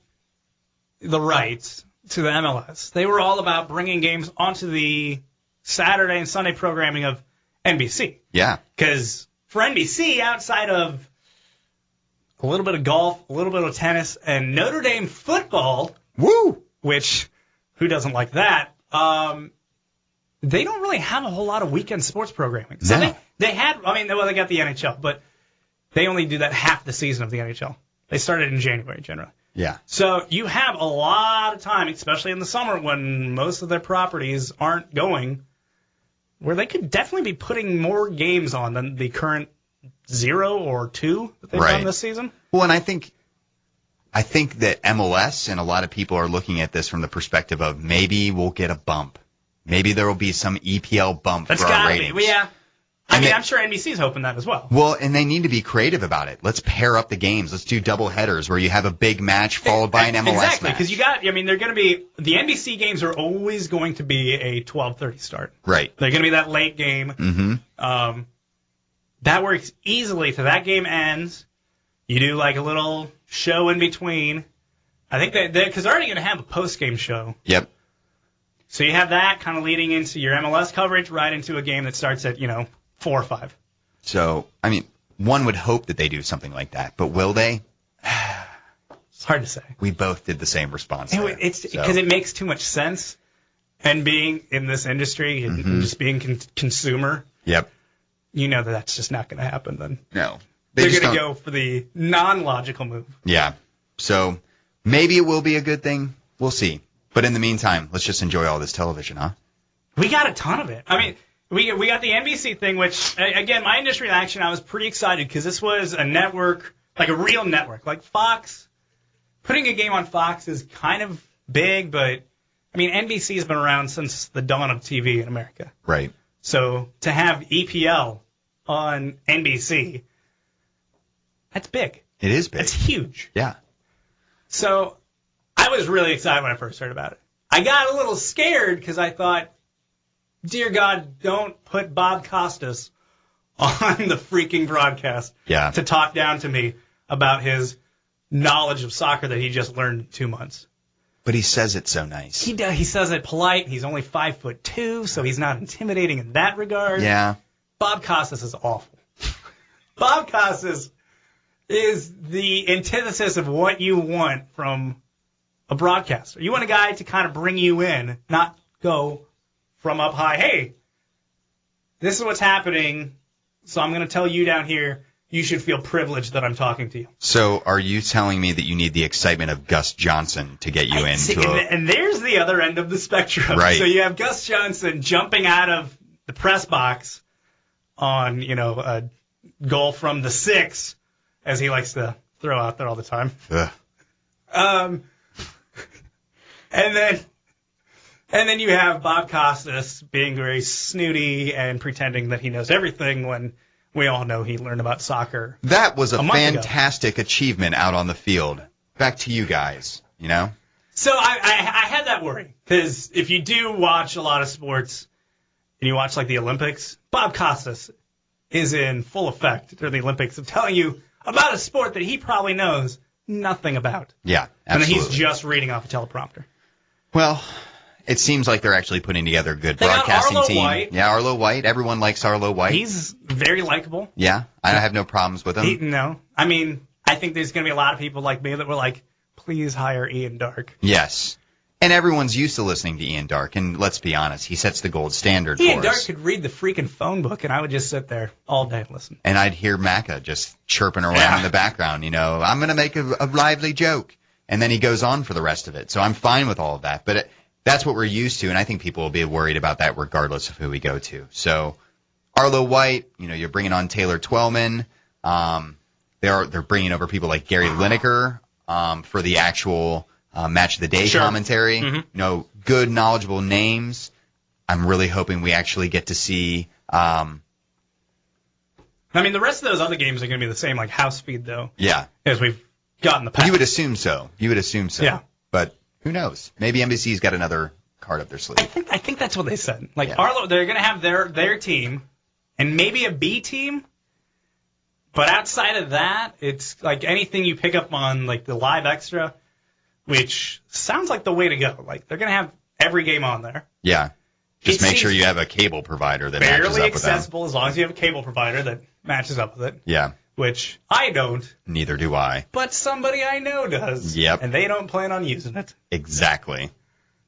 the rights to the MLS, they were all about bringing games onto the Saturday and Sunday programming of NBC. Yeah. Because for NBC, outside of a little bit of golf, a little bit of tennis, and Notre Dame football, which, who doesn't like that, they don't really have a whole lot of weekend sports programming. So they had, they got the NHL, but they only do that half the season of the NHL. They started in January, generally. Yeah. So you have a lot of time, especially in the summer when most of their properties aren't going, where they could definitely be putting more games on than the current 0 or 2 that they've done this season. Well, and I think that MLS and a lot of people are looking at this from the perspective of maybe we'll get a bump. Maybe there will be some EPL bump for our ratings. Be. Yeah. I'm sure NBC's hoping that as well. Well, and they need to be creative about it. Let's pair up the games. Let's do double headers where you have a big match followed by an MLS match. Exactly, because they're going to be, the NBC games are always going to be a 12:30 start. Right. They're going to be that late game. Mm-hmm. That works easily. Till that game ends, you do like a little show in between. I think because they're already going to have a post-game show. Yep. So you have that kind of leading into your MLS coverage right into a game that starts at, 4 or 5. So, one would hope that they do something like that, but will they? It's hard to say. We both did the same response. It's because it makes too much sense. And being in this industry and just being consumer, yep, that's just not going to happen then. No. They're going to go for the non-logical move. Yeah. So maybe it will be a good thing. We'll see. But in the meantime, let's just enjoy all this television, huh? We got a ton of it. We got the NBC thing, which, again, my initial reaction, I was pretty excited because this was a network, like a real network. Like Fox, putting a game on Fox is kind of big, but, NBC has been around since the dawn of TV in America. Right. So to have EPL on NBC, that's big. It is big. It's huge. Yeah. So I was really excited when I first heard about it. I got a little scared because I thought, dear God, don't put Bob Costas on the freaking broadcast to talk down to me about his knowledge of soccer that he just learned in 2 months. But he says it so nice. He says it polite. He's only 5'2", so he's not intimidating in that regard. Yeah. Bob Costas is awful. Bob Costas is the antithesis of what you want from a broadcaster. You want a guy to kind of bring you in, not go from up high, hey, this is what's happening, so I'm going to tell you down here, you should feel privileged that I'm talking to you. So are you telling me that you need the excitement of Gus Johnson to get you into And there's the other end of the spectrum. Right. So you have Gus Johnson jumping out of the press box on, a goal from the 6, as he likes to throw out there all the time. Ugh. And then you have Bob Costas being very snooty and pretending that he knows everything when we all know he learned about soccer. That was a fantastic achievement out on the field. Back to you guys, So I had that worry, because if you do watch a lot of sports and you watch like the Olympics, Bob Costas is in full effect during the Olympics of telling you about a sport that he probably knows nothing about. Yeah, absolutely. And he's just reading off a teleprompter. Well, It seems like they're actually putting together a good They got broadcasting Arlo team. White. Yeah, Arlo White. Everyone likes Arlo White. He's very likable. Yeah, I have no problems with him. I mean, I think there's going to be a lot of people like me that were like, please hire Ian Dark. Yes. And everyone's used to listening to Ian Dark, and let's be honest, he sets the gold standard Ian for Dark us. could read the freaking phone book, and I would just sit there all day and listen. And I'd hear Macca just chirping around in the background, I'm going to make a lively joke. And then he goes on for the rest of it. So I'm fine with all of that. But that's what we're used to, and I think people will be worried about that regardless of who we go to. So Arlo White, you're bringing on Taylor Twellman. They're bringing over people like Gary Lineker for the actual match of the day commentary. Mm-hmm. Good, knowledgeable names. I'm really hoping we actually get to see. The rest of those other games are going to be the same, like house speed, though. Yeah. As we've got in the past. You would assume so. Yeah. But who knows? Maybe NBC's got another card up their sleeve. I think that's what they said. Arlo, they're going to have their team and maybe a B team. But outside of that, it's like anything you pick up on, like the live extra, which sounds like the way to go. Like they're going to have every game on there. Yeah. Just make sure you have a cable provider that matches up with them. Barely accessible as long as you have a cable provider that matches up with it. Yeah. Which I don't. Neither do I. But somebody I know does. Yep. And they don't plan on using it. Exactly.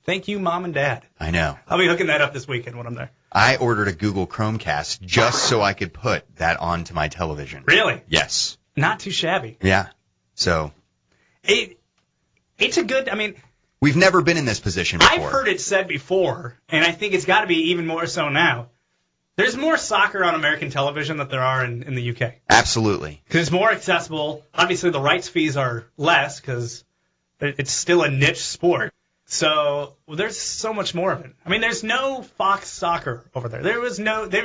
Thank you, Mom and Dad. I know. I'll be hooking that up this weekend when I'm there. I ordered a Google Chromecast just so I could put that onto my television. Really? Yes. Not too shabby. Yeah. So. It's a good, We've never been in this position before. I've heard it said before, and I think it's got to be even more so now. There's more soccer on American television than there are in the UK. Absolutely. Because it's more accessible. Obviously, the rights fees are less because it's still a niche sport. So there's so much more of it. There's no Fox Soccer over there. There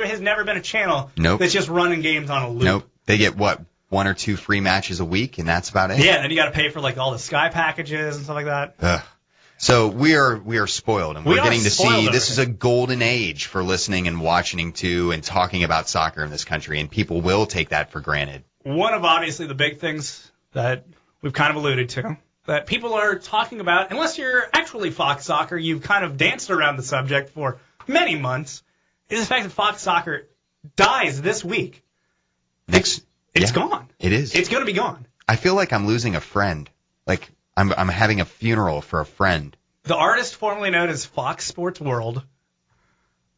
has never been a channel that's just running games on a loop. Nope. They get, 1 or 2 free matches a week, and that's about it? Yeah, and then you got to pay for all the Sky packages and stuff like that. Ugh. So we are spoiled, and we're getting to see this is a golden age for listening and watching to and talking about soccer in this country, and people will take that for granted. One of obviously the big things that we've kind of alluded to, that people are talking about, unless you're actually Fox Soccer, you've kind of danced around the subject for many months, is the fact that Fox Soccer dies this week. It's gone. It is. It's going to be gone. I feel like I'm losing a friend. Like I'm having a funeral for a friend. The artist formerly known as Fox Sports World.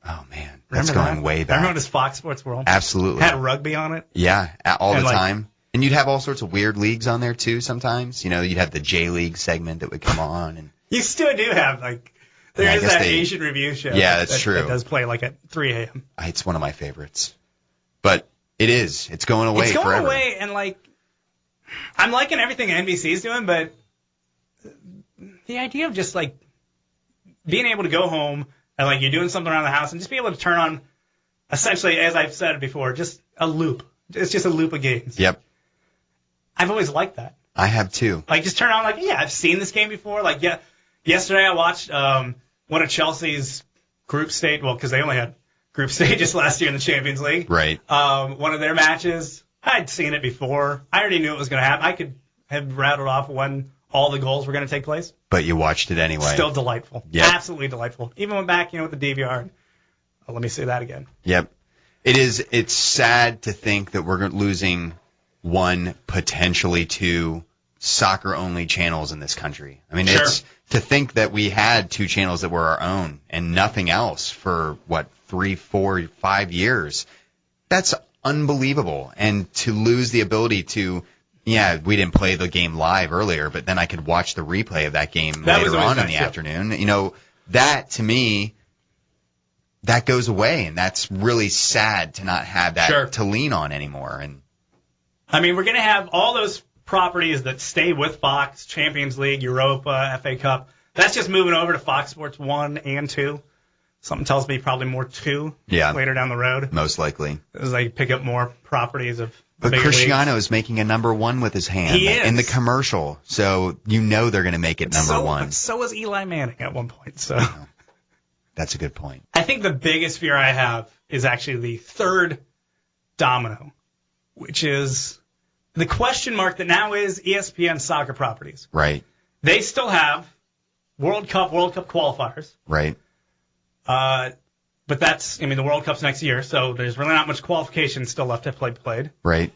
Oh, man. That's going way back. Remember this Fox Sports World? Absolutely. Had rugby on it? Yeah, all the time. And you'd have all sorts of weird leagues on there, too, sometimes. You'd have the J-League segment that would come on. And you still do have, there is that Asian review show. Yeah, that's true. That does play, at 3 a.m. It's one of my favorites. But it is. It's going away forever. It's going away, and, I'm liking everything NBC's doing, but the idea of just, being able to go home and, you're doing something around the house and just be able to turn on, essentially, as I've said before, just a loop. It's just a loop of games. Yep. I've always liked that. I have, too. Just turn on, I've seen this game before. Yesterday I watched one of Chelsea's group stage, because they only had group stages last year in the Champions League. Right. One of their matches, I'd seen it before. I already knew it was going to happen. I could have rattled off when all the goals were going to take place. But you watched it anyway. Still delightful. Yep. Absolutely delightful. Even went back, with the DVR. And, let me say that again. Yep. It's sad to think that we're losing 1, potentially 2 soccer-only channels in this country. Sure. It's to think that we had 2 channels that were our own and nothing else for, 3, 4, 5 years. That's unbelievable. And to lose the ability to, we didn't play the game live earlier, but then I could watch the replay of that game later on in the afternoon. That, to me, that goes away, and that's really sad to not have that to lean on anymore. And we're going to have all those properties that stay with Fox, Champions League, Europa, FA Cup. That's just moving over to Fox Sports 1 and 2. Something tells me probably more 2 later down the road. Most likely. As they pick up more properties of But Cristiano is making a number 1 with his hand in the commercial, so they're going to make it number 1. So was Eli Manning at one point. So that's a good point. I think the biggest fear I have is actually the third domino, which is the question mark that now is ESPN soccer properties. Right. They still have World Cup qualifiers. Right. But the World Cup's next year, so there's really not much qualification still left to play played. Right.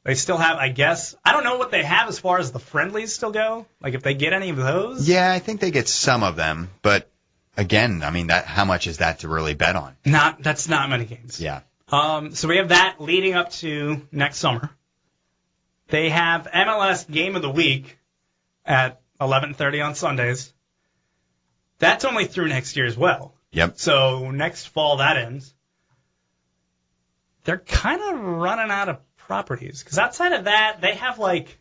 They still have, I guess, I don't know what they have as far as the friendlies still go. Like if they get any of those. Yeah, I think they get some of them, but again, I mean, how much is that to really bet on? That's not many games. Yeah. So we have that leading up to next summer. They have MLS Game of the Week at 11:30 on Sundays. That's only through next year as well. Yep. So next fall that ends. They're kind of running out of properties because outside of that, they have like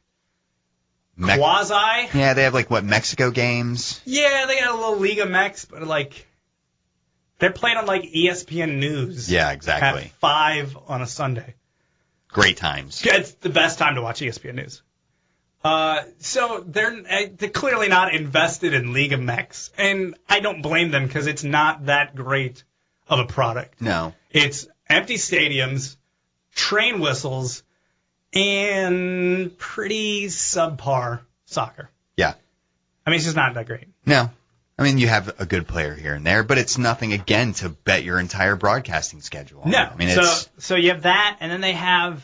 quasi. Yeah, they have like Mexico games. Yeah, they got a little Liga Mex, but like they're playing on like ESPN News. Yeah, exactly. At 5 on a Sunday. Great times. It's the best time to watch ESPN News. So they're clearly not invested in Liga Mex, and I don't blame them because it's not that great of a product. No. It's empty stadiums, train whistles, and pretty subpar soccer. Yeah. I mean, it's just not that great. No. I mean, you have a good player here and there, but it's nothing, again, to bet your entire broadcasting schedule on. No. I mean, so you have that, and then they have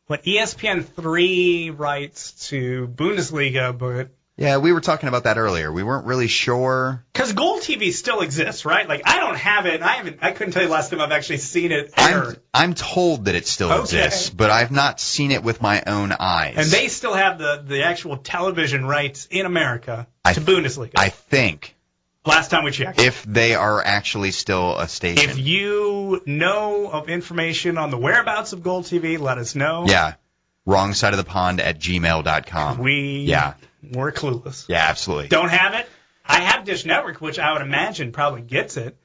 ESPN3 rights to Bundesliga, but yeah, we were talking about that earlier. We weren't really sure. Because Gold TV still exists, right? Like, I don't have it. I couldn't tell you last time I've actually seen it ever. I'm told that it still exists, but I've not seen it with my own eyes. And they still have the actual television rights in America to Bundesliga. I think. Last time we checked. If they are actually still a station. If you know of information on the whereabouts of Gold TV, let us know. Yeah. wrongsideofthepond@gmail.com. We're clueless. Yeah, absolutely. Don't have it. I have Dish Network, which I would imagine probably gets it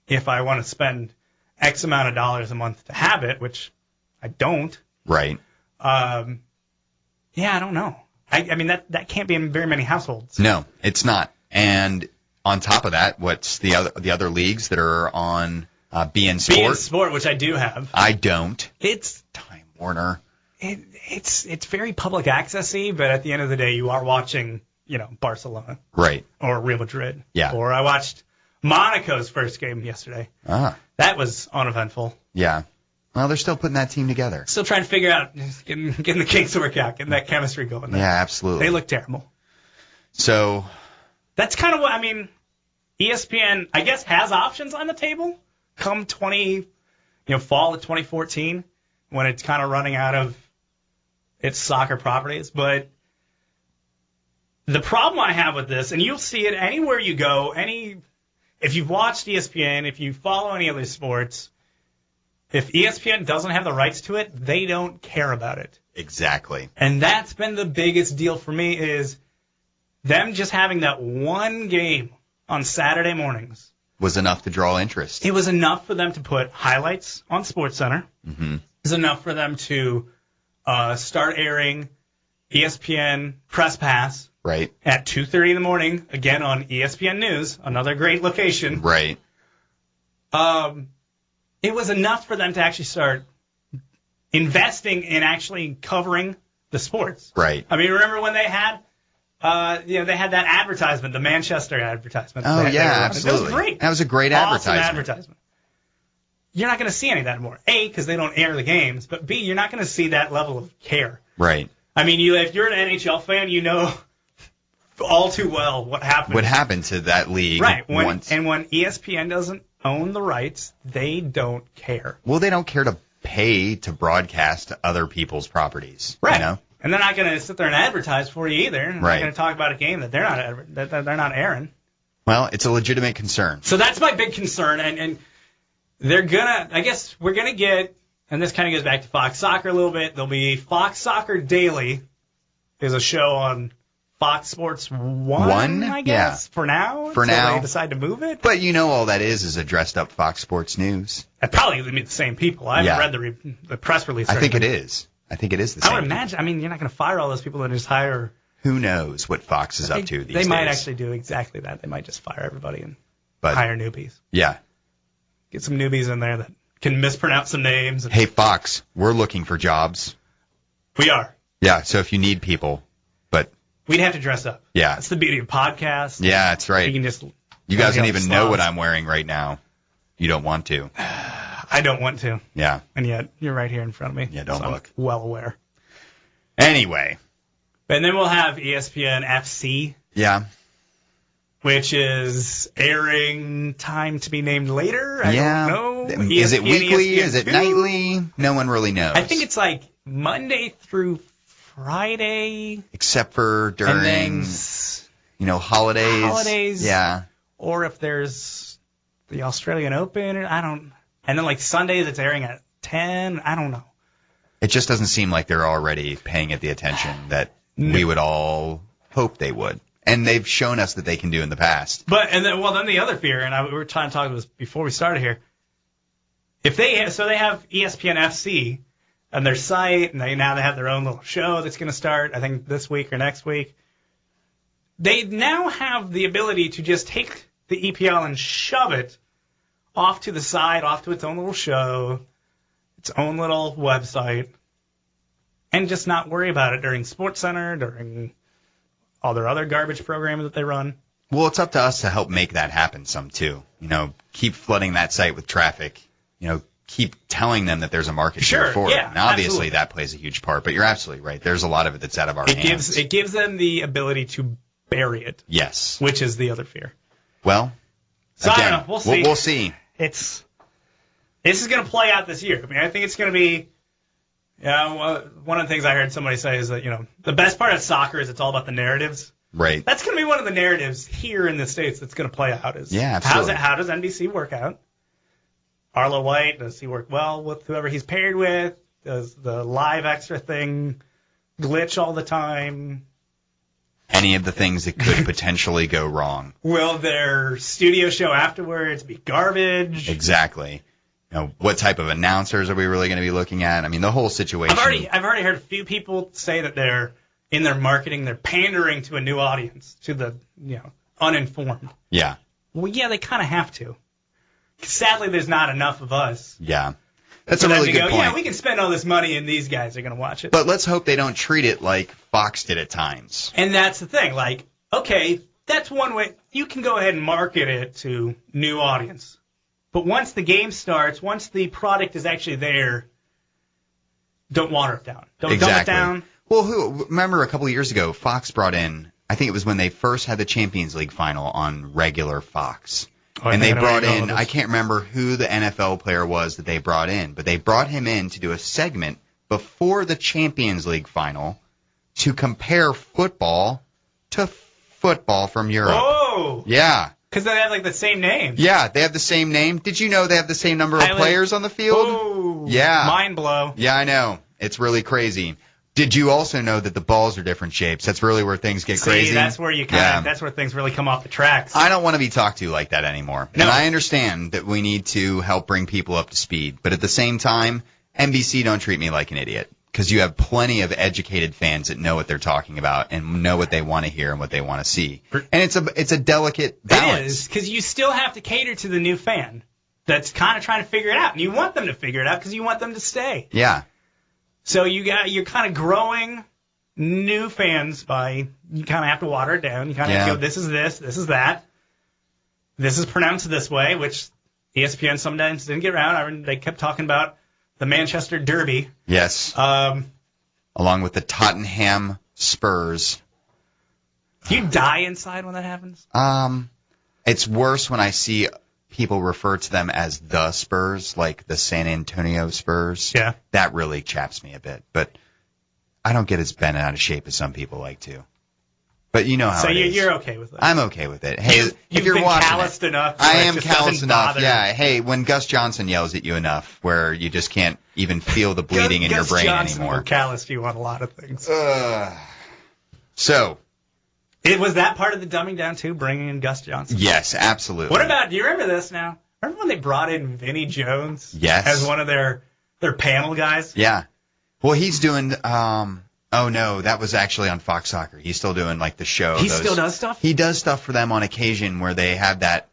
if I want to spend X amount of dollars a month to have it, which I don't. Right. Yeah, I don't know. I mean, that can't be in very many households. No, it's not. And on top of that, what's the other leagues that are on BN Sport? BN Sport, which I do have. I don't. It's Time Warner. It's very public accessy, but at the end of the day, you are watching, Barcelona. Right. Or Real Madrid. Yeah. Or I watched Monaco's first game yesterday. Ah. That was uneventful. Yeah. Well, they're still putting that team together. Still trying to figure out, getting the kinks to work out, getting that chemistry going there. Yeah, absolutely. They look terrible. So. That's kind of what, ESPN, I guess, has options on the table come fall of 2014 when it's kind of running out of its soccer properties. But the problem I have with this, and you'll see it anywhere you go, if you've watched ESPN, if you follow any other sports, if ESPN doesn't have the rights to it, they don't care about it. Exactly. And that's been the biggest deal for me is them just having that one game on Saturday mornings was enough to draw interest. It was enough for them to put highlights on SportsCenter. Mm-hmm. It was enough for them to start airing ESPN Press Pass right at 2:30 in the morning, again on ESPN News, another great location. Right. It was enough for them to actually start investing in actually covering the sports. Right. I mean, remember when they had they had that advertisement, the Manchester advertisement. Oh, yeah, absolutely. That was great. That was a great awesome advertisement. You're not going to see any of that anymore. A, because they don't air the games, but B, you're not going to see that level of care. Right. I mean, if you're an NHL fan, you know all too well what happened. What happened to that league. Right. When ESPN doesn't own the rights, they don't care. Well, they don't care to pay to broadcast other people's properties. Right. You know? And they're not going to sit there and advertise for you either. They're right. not going to talk about a game that they're not airing. Well, it's a legitimate concern. So that's my big concern, and they're gonna. I guess we're gonna get, and this kind of goes back to Fox Soccer a little bit. There'll be Fox Soccer Daily, is a show on Fox Sports 1, I guess, for now. For now. They decide to move it. But all that is a dressed up Fox Sports News. It probably would be the same people. I haven't read the press release. I think it is. I think it is the same. I would imagine. I mean, you're not going to fire all those people and just hire. Who knows what Fox is up to these days? They might actually do exactly that. They might just fire everybody and hire newbies. Yeah. Get some newbies in there that can mispronounce some names. Hey, Fox, we're looking for jobs. We are. Yeah, so if you need people, but we'd have to dress up. Yeah. That's the beauty of podcasts. Yeah, that's right. You can just. You guys don't even know what I'm wearing right now. You don't want to. I don't want to. Yeah. And yet, you're right here in front of me. Yeah, don't look. I'm well aware. Anyway. And then we'll have ESPN FC. Yeah. Which is airing time to be named later. I don't know. Is it weekly? ESPN Is it 2? nightly? No one really knows. I think it's like Monday through Friday. Except for during, holidays. Holidays. Yeah. Or if there's the Australian Open. And then like Sundays it's airing at 10. I don't know. It just doesn't seem like they're already paying it the attention that we would all hope they would. And they've shown us that they can do in the past. Then the other fear, and we were trying to talk about this before we started here. If they have ESPN FC on their site, and they have their own little show that's going to start, I think this week or next week. They now have the ability to just take the EPL and shove it off to the side, off to its own little show, its own little website, and just not worry about it during SportsCenter, during all their other garbage programs that they run. Well, it's up to us to help make that happen some too. Keep flooding that site with traffic. Keep telling them that there's a market share for it. And obviously that plays a huge part, but you're absolutely right. There's a lot of it that's out of our hands. It gives them the ability to bury it. Yes. Which is the other fear. Well, so again, I don't know. We'll see. We'll see. This is going to play out this year. I mean, I think it's going to be. One of the things I heard somebody say is that the best part of soccer is it's all about the narratives. Right. That's going to be one of the narratives here in the States that's going to play out. Absolutely. How does NBC work out? Arlo White, does he work well with whoever he's paired with? Does the live extra thing glitch all the time? Any of the things that could potentially go wrong. Will their studio show afterwards be garbage? Exactly. What type of announcers are we really going to be looking at? I mean, the whole situation. I've already heard a few people say that they're in their marketing, they're pandering to a new audience, to the uninformed. Yeah. Well, yeah, they kind of have to. Sadly, there's not enough of us. Yeah. That's a really good point. Yeah, we can spend all this money and these guys are going to watch it. But let's hope they don't treat it like Fox did at times. And that's the thing. Like, okay, that's one way. You can go ahead and market it to new audience. But once the game starts, once the product is actually there, don't water it down. Don't dumb it down. Well, remember a couple of years ago, Fox brought in, I think it was when they first had the Champions League final on regular Fox. And they brought in, I can't remember who the NFL player was that they brought in, but they brought him in to do a segment before the Champions League final to compare football to football from Europe. Oh! Yeah. Because they have, the same name. Yeah, they have the same name. Did you know they have the same number of players on the field? Oh, yeah. Mind blow. Yeah, I know. It's really crazy. Did you also know that the balls are different shapes? That's really where things get crazy. That's where that's where things really come off the tracks. I don't want to be talked to like that anymore. No. And I understand that we need to help bring people up to speed. But at the same time, NBC, don't treat me like an idiot. Because you have plenty of educated fans that know what they're talking about and know what they want to hear and what they want to see. And it's a delicate balance. It is, because you still have to cater to the new fan that's kind of trying to figure it out. And you want them to figure it out because you want them to stay. Yeah. So you're kind of growing new fans by, you kind of have to water it down. You kind of have to go, this is this is that. This is pronounced this way, which ESPN sometimes didn't get around. They kept talking about the Manchester Derby. Yes. Along with the Tottenham Spurs. Do you die inside when that happens? It's worse when I see people refer to them as the Spurs, like the San Antonio Spurs. Yeah. That really chaps me a bit. But I don't get as bent out of shape as some people like to. But you know how it is. So you're okay with it? I'm okay with it. Hey, if you're been watching calloused enough. I am calloused enough. Yeah. Hey, when Gus Johnson yells at you enough where you just can't even feel the bleeding in your brain Johnson anymore. Gus calloused you on a lot of things. So. Was that part of the dumbing down too, bringing in Gus Johnson? Yes, absolutely. What about, do you remember this now? Remember when they brought in Vinnie Jones? Yes. As one of their panel guys? Yeah. Well, he's doing, oh no, that was actually on Fox Soccer. He's still doing the show. He still does stuff? He does stuff for them on occasion where they have that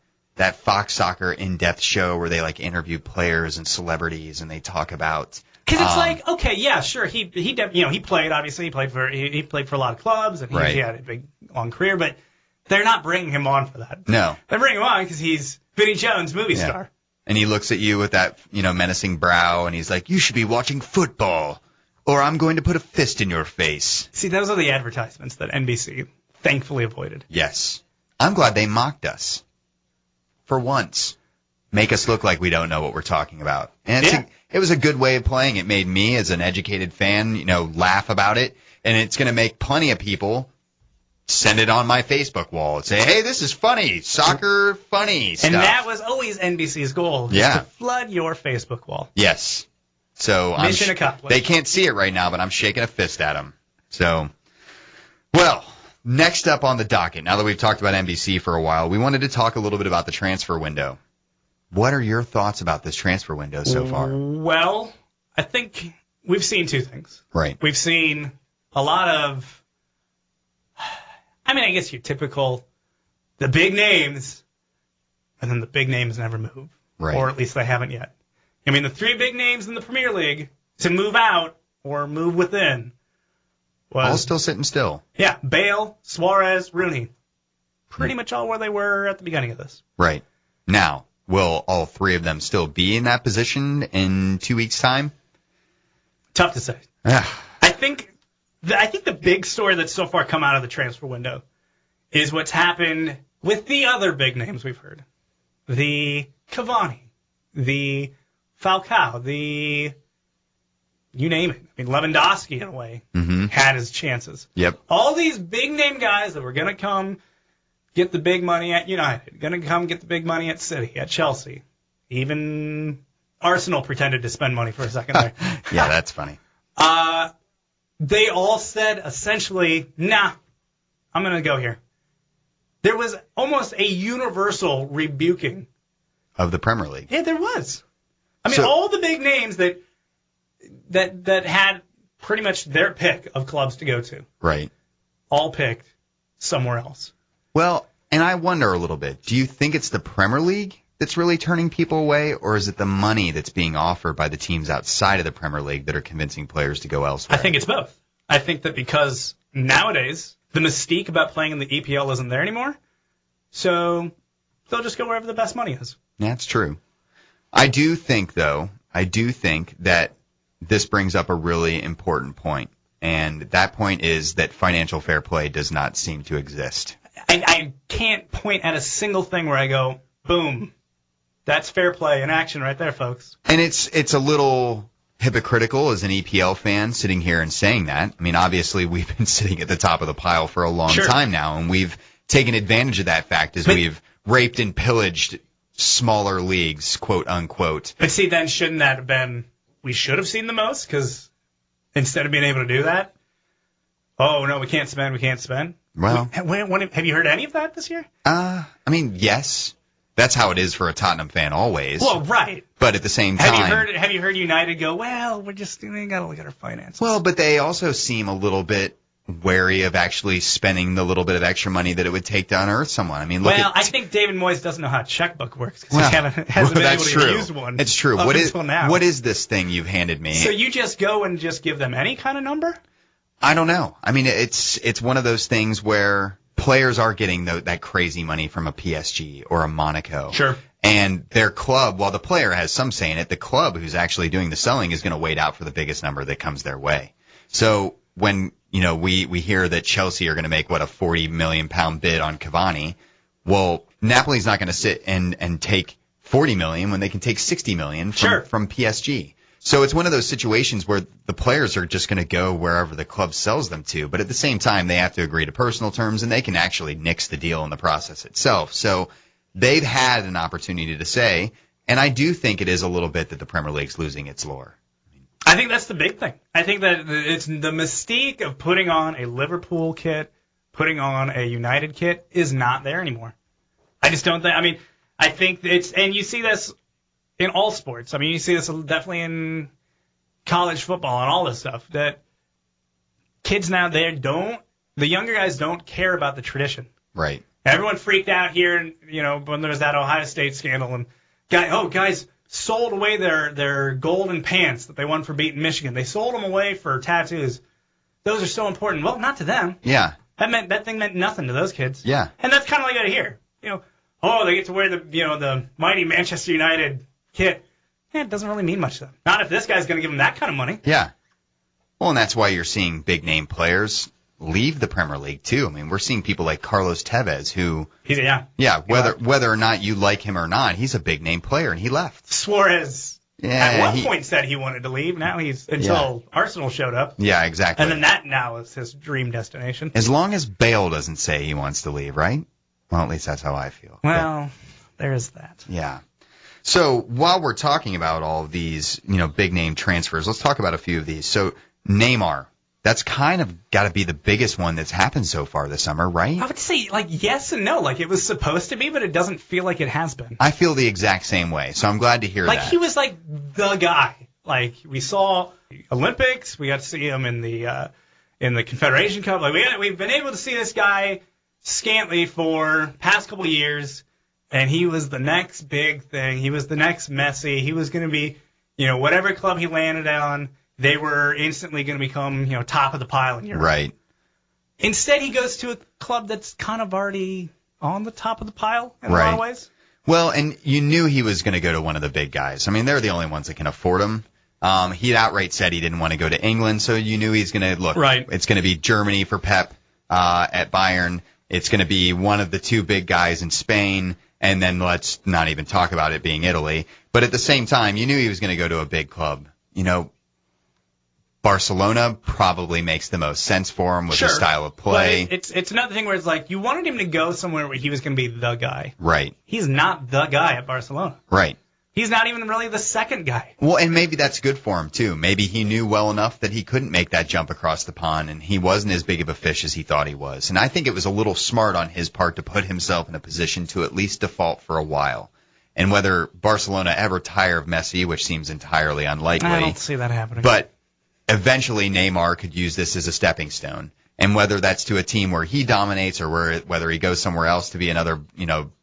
Fox Soccer in-depth show where they interview players and celebrities and they talk about Because it's like, okay, yeah, sure, he played, obviously, he played for a lot of clubs, and he had a big, long career, but they're not bringing him on for that. No. They're bringing him on because he's Vinnie Jones, movie star. And he looks at you with that, menacing brow, and he's like, you should be watching football, or I'm going to put a fist in your face. See, those are the advertisements that NBC thankfully avoided. Yes. I'm glad they mocked us. For once. Make us look like we don't know what we're talking about. And it was a good way of playing. It made me, as an educated fan, laugh about it. And it's going to make plenty of people send it on my Facebook wall and say, hey, this is funny. Soccer funny stuff. And that was always NBC's goal. To flood your Facebook wall. Yes. So Mission accomplished. They can't see it right now, but I'm shaking a fist at them. So, well, next up on the docket, now that we've talked about NBC for a while, we wanted to talk a little bit about the transfer window. What are your thoughts about this transfer window so far? Well, I think we've seen two things. Right. We've seen a lot of, I guess your typical, the big names, and then the big names never move. Right. Or at least they haven't yet. The three big names in the Premier League to move out or move within was... all still sitting still. Yeah, Bale, Suarez, Rooney. Pretty much all where they were at the beginning of this. Right. Now... will all three of them still be in that position in 2 weeks' time? Tough to say. I think the big story that's so far come out of the transfer window is what's happened with the other big names we've heard. The Cavani, the Falcao, you name it. Lewandowski, in a way, had his chances. Yep. All these big name guys that were going to come get the big money at United, going to come get the big money at City, at Chelsea. Even Arsenal pretended to spend money for a second there. Yeah, that's funny. They all said, essentially, nah, I'm going to go here. There was almost a universal rebuking. Of the Premier League. Yeah, there was. All the big names that had pretty much their pick of clubs to go to. Right. All picked somewhere else. Well, and I wonder a little bit, do you think it's the Premier League that's really turning people away, or is it the money that's being offered by the teams outside of the Premier League that are convincing players to go elsewhere? I think it's both. I think that because nowadays the mystique about playing in the EPL isn't there anymore, so they'll just go wherever the best money is. That's true. I do think that this brings up a really important point, and that point is that financial fair play does not seem to exist. I can't point at a single thing where I go, boom, that's fair play in action right there, folks. And it's a little hypocritical as an EPL fan sitting here and saying that. Obviously we've been sitting at the top of the pile for a long time now, and we've taken advantage of that fact as we've raped and pillaged smaller leagues, quote unquote. But see, then shouldn't that have been, we should have seen the most? Because instead of being able to do that, oh, no, we can't spend. Well, have you heard any of that this year? Yes. That's how it is for a Tottenham fan always. Well, right. But at the same time... Have you heard United go, well, we got to look at our finances? Well, but they also seem a little bit wary of actually spending the little bit of extra money that it would take to unearth someone. I think David Moyes doesn't know how a checkbook works because he hasn't been able to use one. It's true. Until now. What is this thing you've handed me? So you just go and just give them any kind of number? I don't know. It's one of those things where players are getting that crazy money from a PSG or a Monaco. Sure. And their club, while the player has some say in it, the club who's actually doing the selling is going to wait out for the biggest number that comes their way. So when, we hear that Chelsea are going to make, a £40 million bid on Cavani, well, Napoli's not going to sit and take $40 million when they can take $60 million from PSG. So it's one of those situations where the players are just going to go wherever the club sells them to, but at the same time they have to agree to personal terms, and they can actually nix the deal in the process itself. So they've had an opportunity to say, and I do think it is a little bit that the Premier League's losing its lure. I think that's the big thing. I think that it's the mystique of putting on a Liverpool kit, putting on a United kit is not there anymore. I just don't think, I think it's, and you see this in all sports. You see this definitely in college football and all this stuff, that kids now, the younger guys don't care about the tradition. Right. Everyone freaked out here, when there was that Ohio State scandal, and guys, sold away their golden pants that they won for beating Michigan. They sold them away for tattoos. Those are so important. Well, not to them. Yeah. That thing meant nothing to those kids. Yeah. And that's kind of like out of here. They get to wear the mighty Manchester United kit. It doesn't really mean much to them. Not if this guy's going to give them that kind of money. Yeah. Well, and that's why you're seeing big name players leave the Premier League too. I mean, we're seeing people like Carlos Tevez, who whether or not you like him or not, he's a big name player, and he left. Suarez at one point said he wanted to leave. Now until Arsenal showed up. Yeah, exactly. And then that now is his dream destination. As long as Bale doesn't say he wants to leave, right? Well, at least that's how I feel. Well, there's that. Yeah. So while we're talking about all of these, big name transfers, let's talk about a few of these. So Neymar, that's kind of got to be the biggest one that's happened so far this summer, right? I would say, yes and no. It was supposed to be, but it doesn't feel like it has been. I feel the exact same way, so I'm glad to hear that. He was, the guy. We saw Olympics. We got to see him in the Confederation Cup. We've been able to see this guy scantly for past couple years, and he was the next big thing. He was the next Messi. He was going to be, whatever club he landed on, they were instantly going to become, top of the pile in Europe. Right. Instead, he goes to a club that's kind of already on the top of the pile in a lot of ways. Well, and you knew he was going to go to one of the big guys. I mean, they're the only ones that can afford him. He outright said he didn't want to go to England, so you knew he's going to look. Right. It's going to be Germany for Pep at Bayern. It's going to be one of the two big guys in Spain, and then let's not even talk about it being Italy. But at the same time, you knew he was going to go to a big club. Barcelona probably makes the most sense for him with his style of play. But it's another thing where it's you wanted him to go somewhere where he was going to be the guy. Right. He's not the guy at Barcelona. Right. He's not even really the second guy. Well, and maybe that's good for him, too. Maybe he knew well enough that he couldn't make that jump across the pond, and he wasn't as big of a fish as he thought he was. And I think it was a little smart on his part to put himself in a position to at least default for a while. And whether Barcelona ever tire of Messi, which seems entirely unlikely. I don't see that happening. But eventually Neymar could use this as a stepping stone. And whether that's to a team where he dominates or whether he goes somewhere else to be another,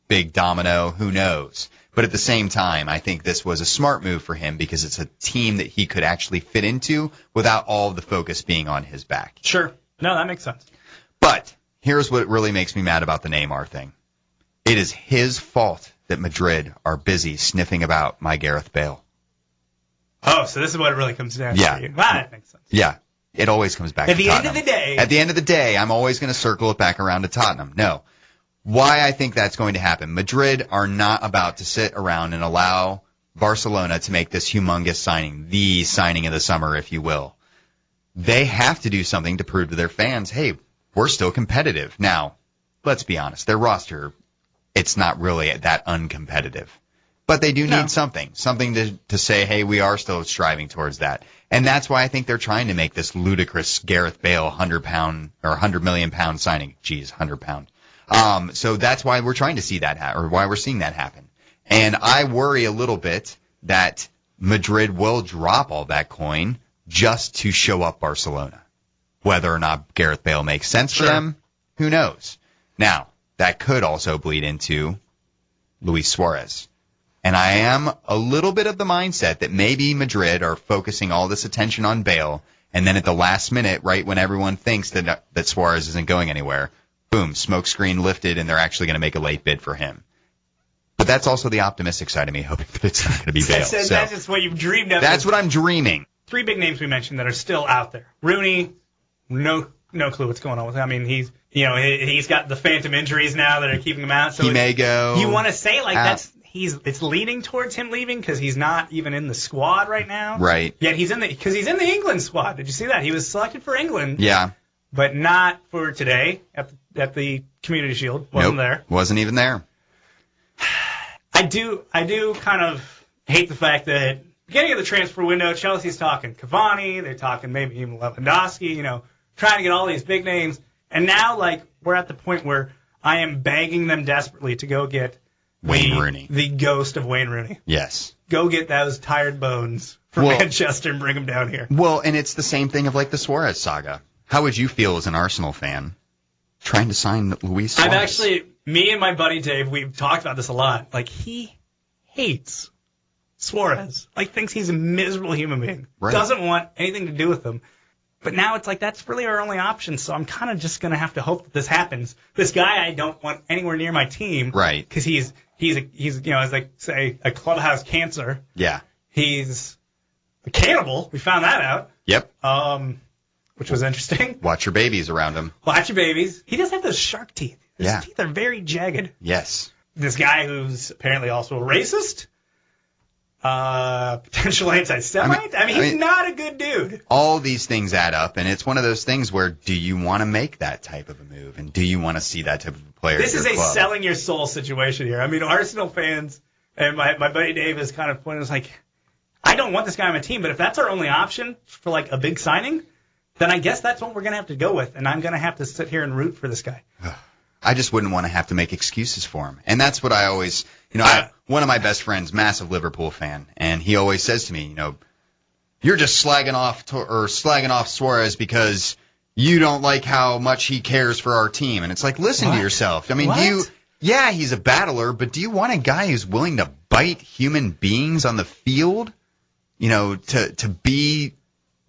big domino, who knows? But at the same time, I think this was a smart move for him because it's a team that he could actually fit into without all of the focus being on his back. Sure. No, that makes sense. But here's what really makes me mad about the Neymar thing. It is his fault that Madrid are busy sniffing about my Gareth Bale. Oh, so this is what it really comes down to. Yeah. That makes sense. Yeah. It always comes back to Tottenham. At the end of the day, I'm always going to circle it back around to Tottenham. No. Why I think that's going to happen. Madrid are not about to sit around and allow Barcelona to make this humongous signing, the signing of the summer, if you will. They have to do something to prove to their fans, hey, we're still competitive. Now, let's be honest, their roster, it's not really that uncompetitive. But they do need something to say, hey, we are still striving towards that. And that's why I think they're trying to make this ludicrous Gareth Bale £100 million signing. Geez, £100. So that's why we're trying to see that or why we're seeing that happen. And I worry a little bit that Madrid will drop all that coin just to show up Barcelona. Whether or not Gareth Bale makes sense for them, who knows? Now, that could also bleed into Luis Suarez. And I am a little bit of the mindset that maybe Madrid are focusing all this attention on Bale, and then at the last minute, right when everyone thinks that Suarez isn't going anywhere, boom, smoke screen lifted, and they're actually going to make a late bid for him. But that's also the optimistic side of me, hoping that it's not going to be Bale. That's just what you've dreamed of. That's what I'm dreaming. Three big names we mentioned that are still out there. Rooney, no clue what's going on with him. I mean, he's got the phantom injuries now that are keeping him out. So he may go. You want to say it's leaning towards him leaving because he's not even in the squad right now. Right. Yet he's in the England squad. Did you see that? He was selected for England. Yeah. But not for today at the Community Shield. Wasn't there. Wasn't even there. I do kind of hate the fact that beginning of the transfer window, Chelsea's talking Cavani, they're talking maybe even Lewandowski, trying to get all these big names. And now, we're at the point where I am begging them desperately to go get Wayne Rooney. The ghost of Wayne Rooney. Yes. Go get those tired bones from Manchester and bring them down here. Well, and it's the same thing of the Suarez saga. How would you feel as an Arsenal fan trying to sign Luis Suarez? Me and my buddy Dave, we've talked about this a lot. He hates Suarez. Like, thinks he's a miserable human being. Right. Doesn't want anything to do with him. But now it's like, that's really our only option, so I'm kind of just going to have to hope that this happens. This guy I don't want anywhere near my team. Right. Because he's as they say, a clubhouse cancer. Yeah. He's a cannibal. We found that out. Yep. Which was interesting. Watch your babies around him. Watch your babies. He does have those shark teeth. His teeth are very jagged. Yes. This guy who's apparently also a racist. Potential anti-Semite. I mean, he's not a good dude. All these things add up, and it's one of those things where do you want to make that type of a move, and do you want to see that type of player? This is a club? selling your soul situation here. I mean, Arsenal fans, and my buddy Dave is kind of pointing, is like, I don't want this guy on my team, but if that's our only option for like a big signing, then I guess that's what we're going to have to go with, and I'm going to have to sit here and root for this guy. I just wouldn't want to have to make excuses for him. And that's what I always, one of my best friends, massive Liverpool fan, and he always says to me, you're just slagging off Suarez because you don't like how much he cares for our team. And it's like, listen to yourself. I mean, he's a battler, but do you want a guy who's willing to bite human beings on the field? To be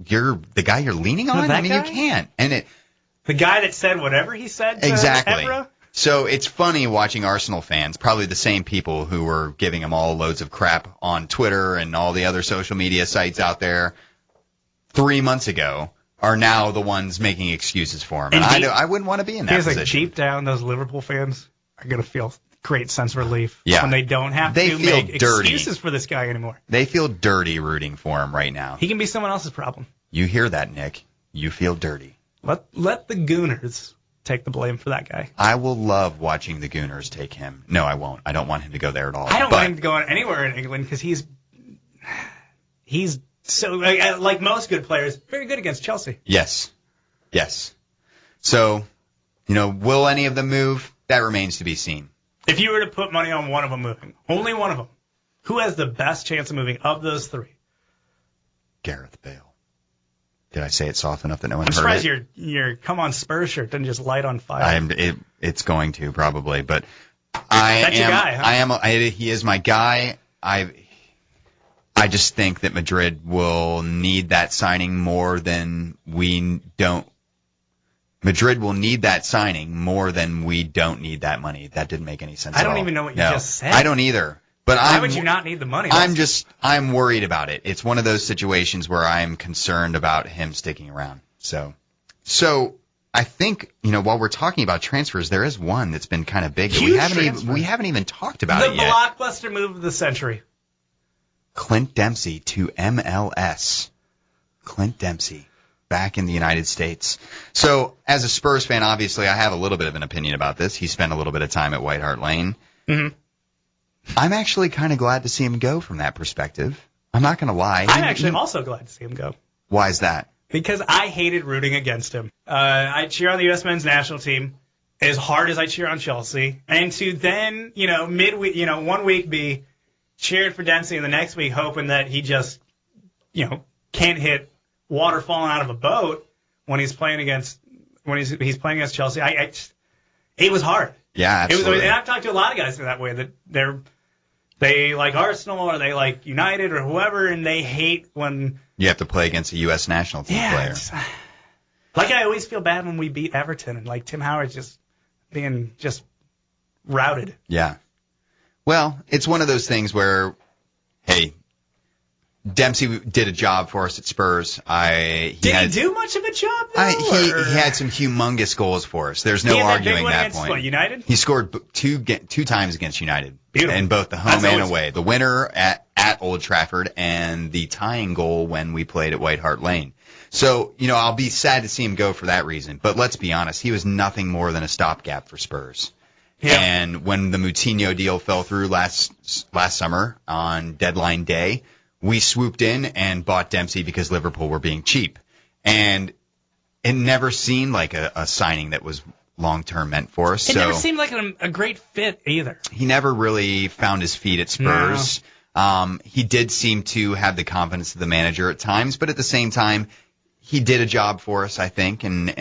the guy you're leaning on? I mean, you can't. And the guy that said whatever he said to exactly. Evra? So it's funny watching Arsenal fans, probably the same people who were giving him all loads of crap on Twitter and all the other social media sites out there 3 months ago, are now the ones making excuses for him. And I wouldn't want to be in that position. Like deep down, those Liverpool fans are going to feel great sense of relief when they don't have to make excuses for this guy anymore. They feel dirty rooting for him right now. He can be someone else's problem. You hear that, Nick? You feel dirty. Let the Gooners take the blame for that guy. I will love watching the Gooners take him. No, I won't. I don't want him to go there at all. I don't want him to go anywhere in England because he's so, like most good players, very good against Chelsea. Yes. So, will any of them move? That remains to be seen. If you were to put money on one of them moving, only one of them, who has the best chance of moving of those three? Gareth Bale. Did I say it soft enough that no one heard it? I'm surprised your Come On Spurs shirt didn't just light on fire. It's going to, probably. But That's your guy, huh? He is my guy. I just think that Madrid will need that signing more than we don't. Madrid will need that signing more than we don't need that money. That didn't make any sense at all. I don't even know what you just said. I don't either. But why would you not need the money? I'm worried about it. It's one of those situations where I'm concerned about him sticking around. So I think, while we're talking about transfers, there is one that's been kind of big that we haven't even talked about it yet. The blockbuster move of the century. Clint Dempsey to MLS. Clint Dempsey back in the United States. So as a Spurs fan, obviously I have a little bit of an opinion about this. He spent a little bit of time at White Hart Lane. Mm-hmm. I'm actually kind of glad to see him go from that perspective. I'm not going to lie. I'm actually also glad to see him go. Why is that? Because I hated rooting against him. I cheer on the U.S. men's national team as hard as I cheer on Chelsea. And to then, midweek, 1 week be cheered for Dempsey and the next week hoping that he just, can't hit water falling out of a boat when he's playing against Chelsea. It was hard. Yeah, absolutely. And I've talked to a lot of guys that way, that they like Arsenal or they like United or whoever, and they hate when you have to play against a U.S. national team player. Like I always feel bad when we beat Everton and like Tim Howard just being just routed. Yeah. Well, it's one of those things where, hey, Dempsey did a job for us at Spurs. Did he do much of a job, though? He had some humongous goals for us. There's no arguing that point. What, United? He scored two times against United. Beautiful. In both the home and away. The winner at Old Trafford and the tying goal when we played at White Hart Lane. So, I'll be sad to see him go for that reason. But let's be honest, he was nothing more than a stopgap for Spurs. Yeah. And when the Moutinho deal fell through last summer on deadline day, we swooped in and bought Dempsey because Liverpool were being cheap. And it never seemed like a signing that was long-term meant for us. It never seemed like a great fit either. He never really found his feet at Spurs. No. He did seem to have the confidence of the manager at times, but at the same time, he did a job for us, I think, and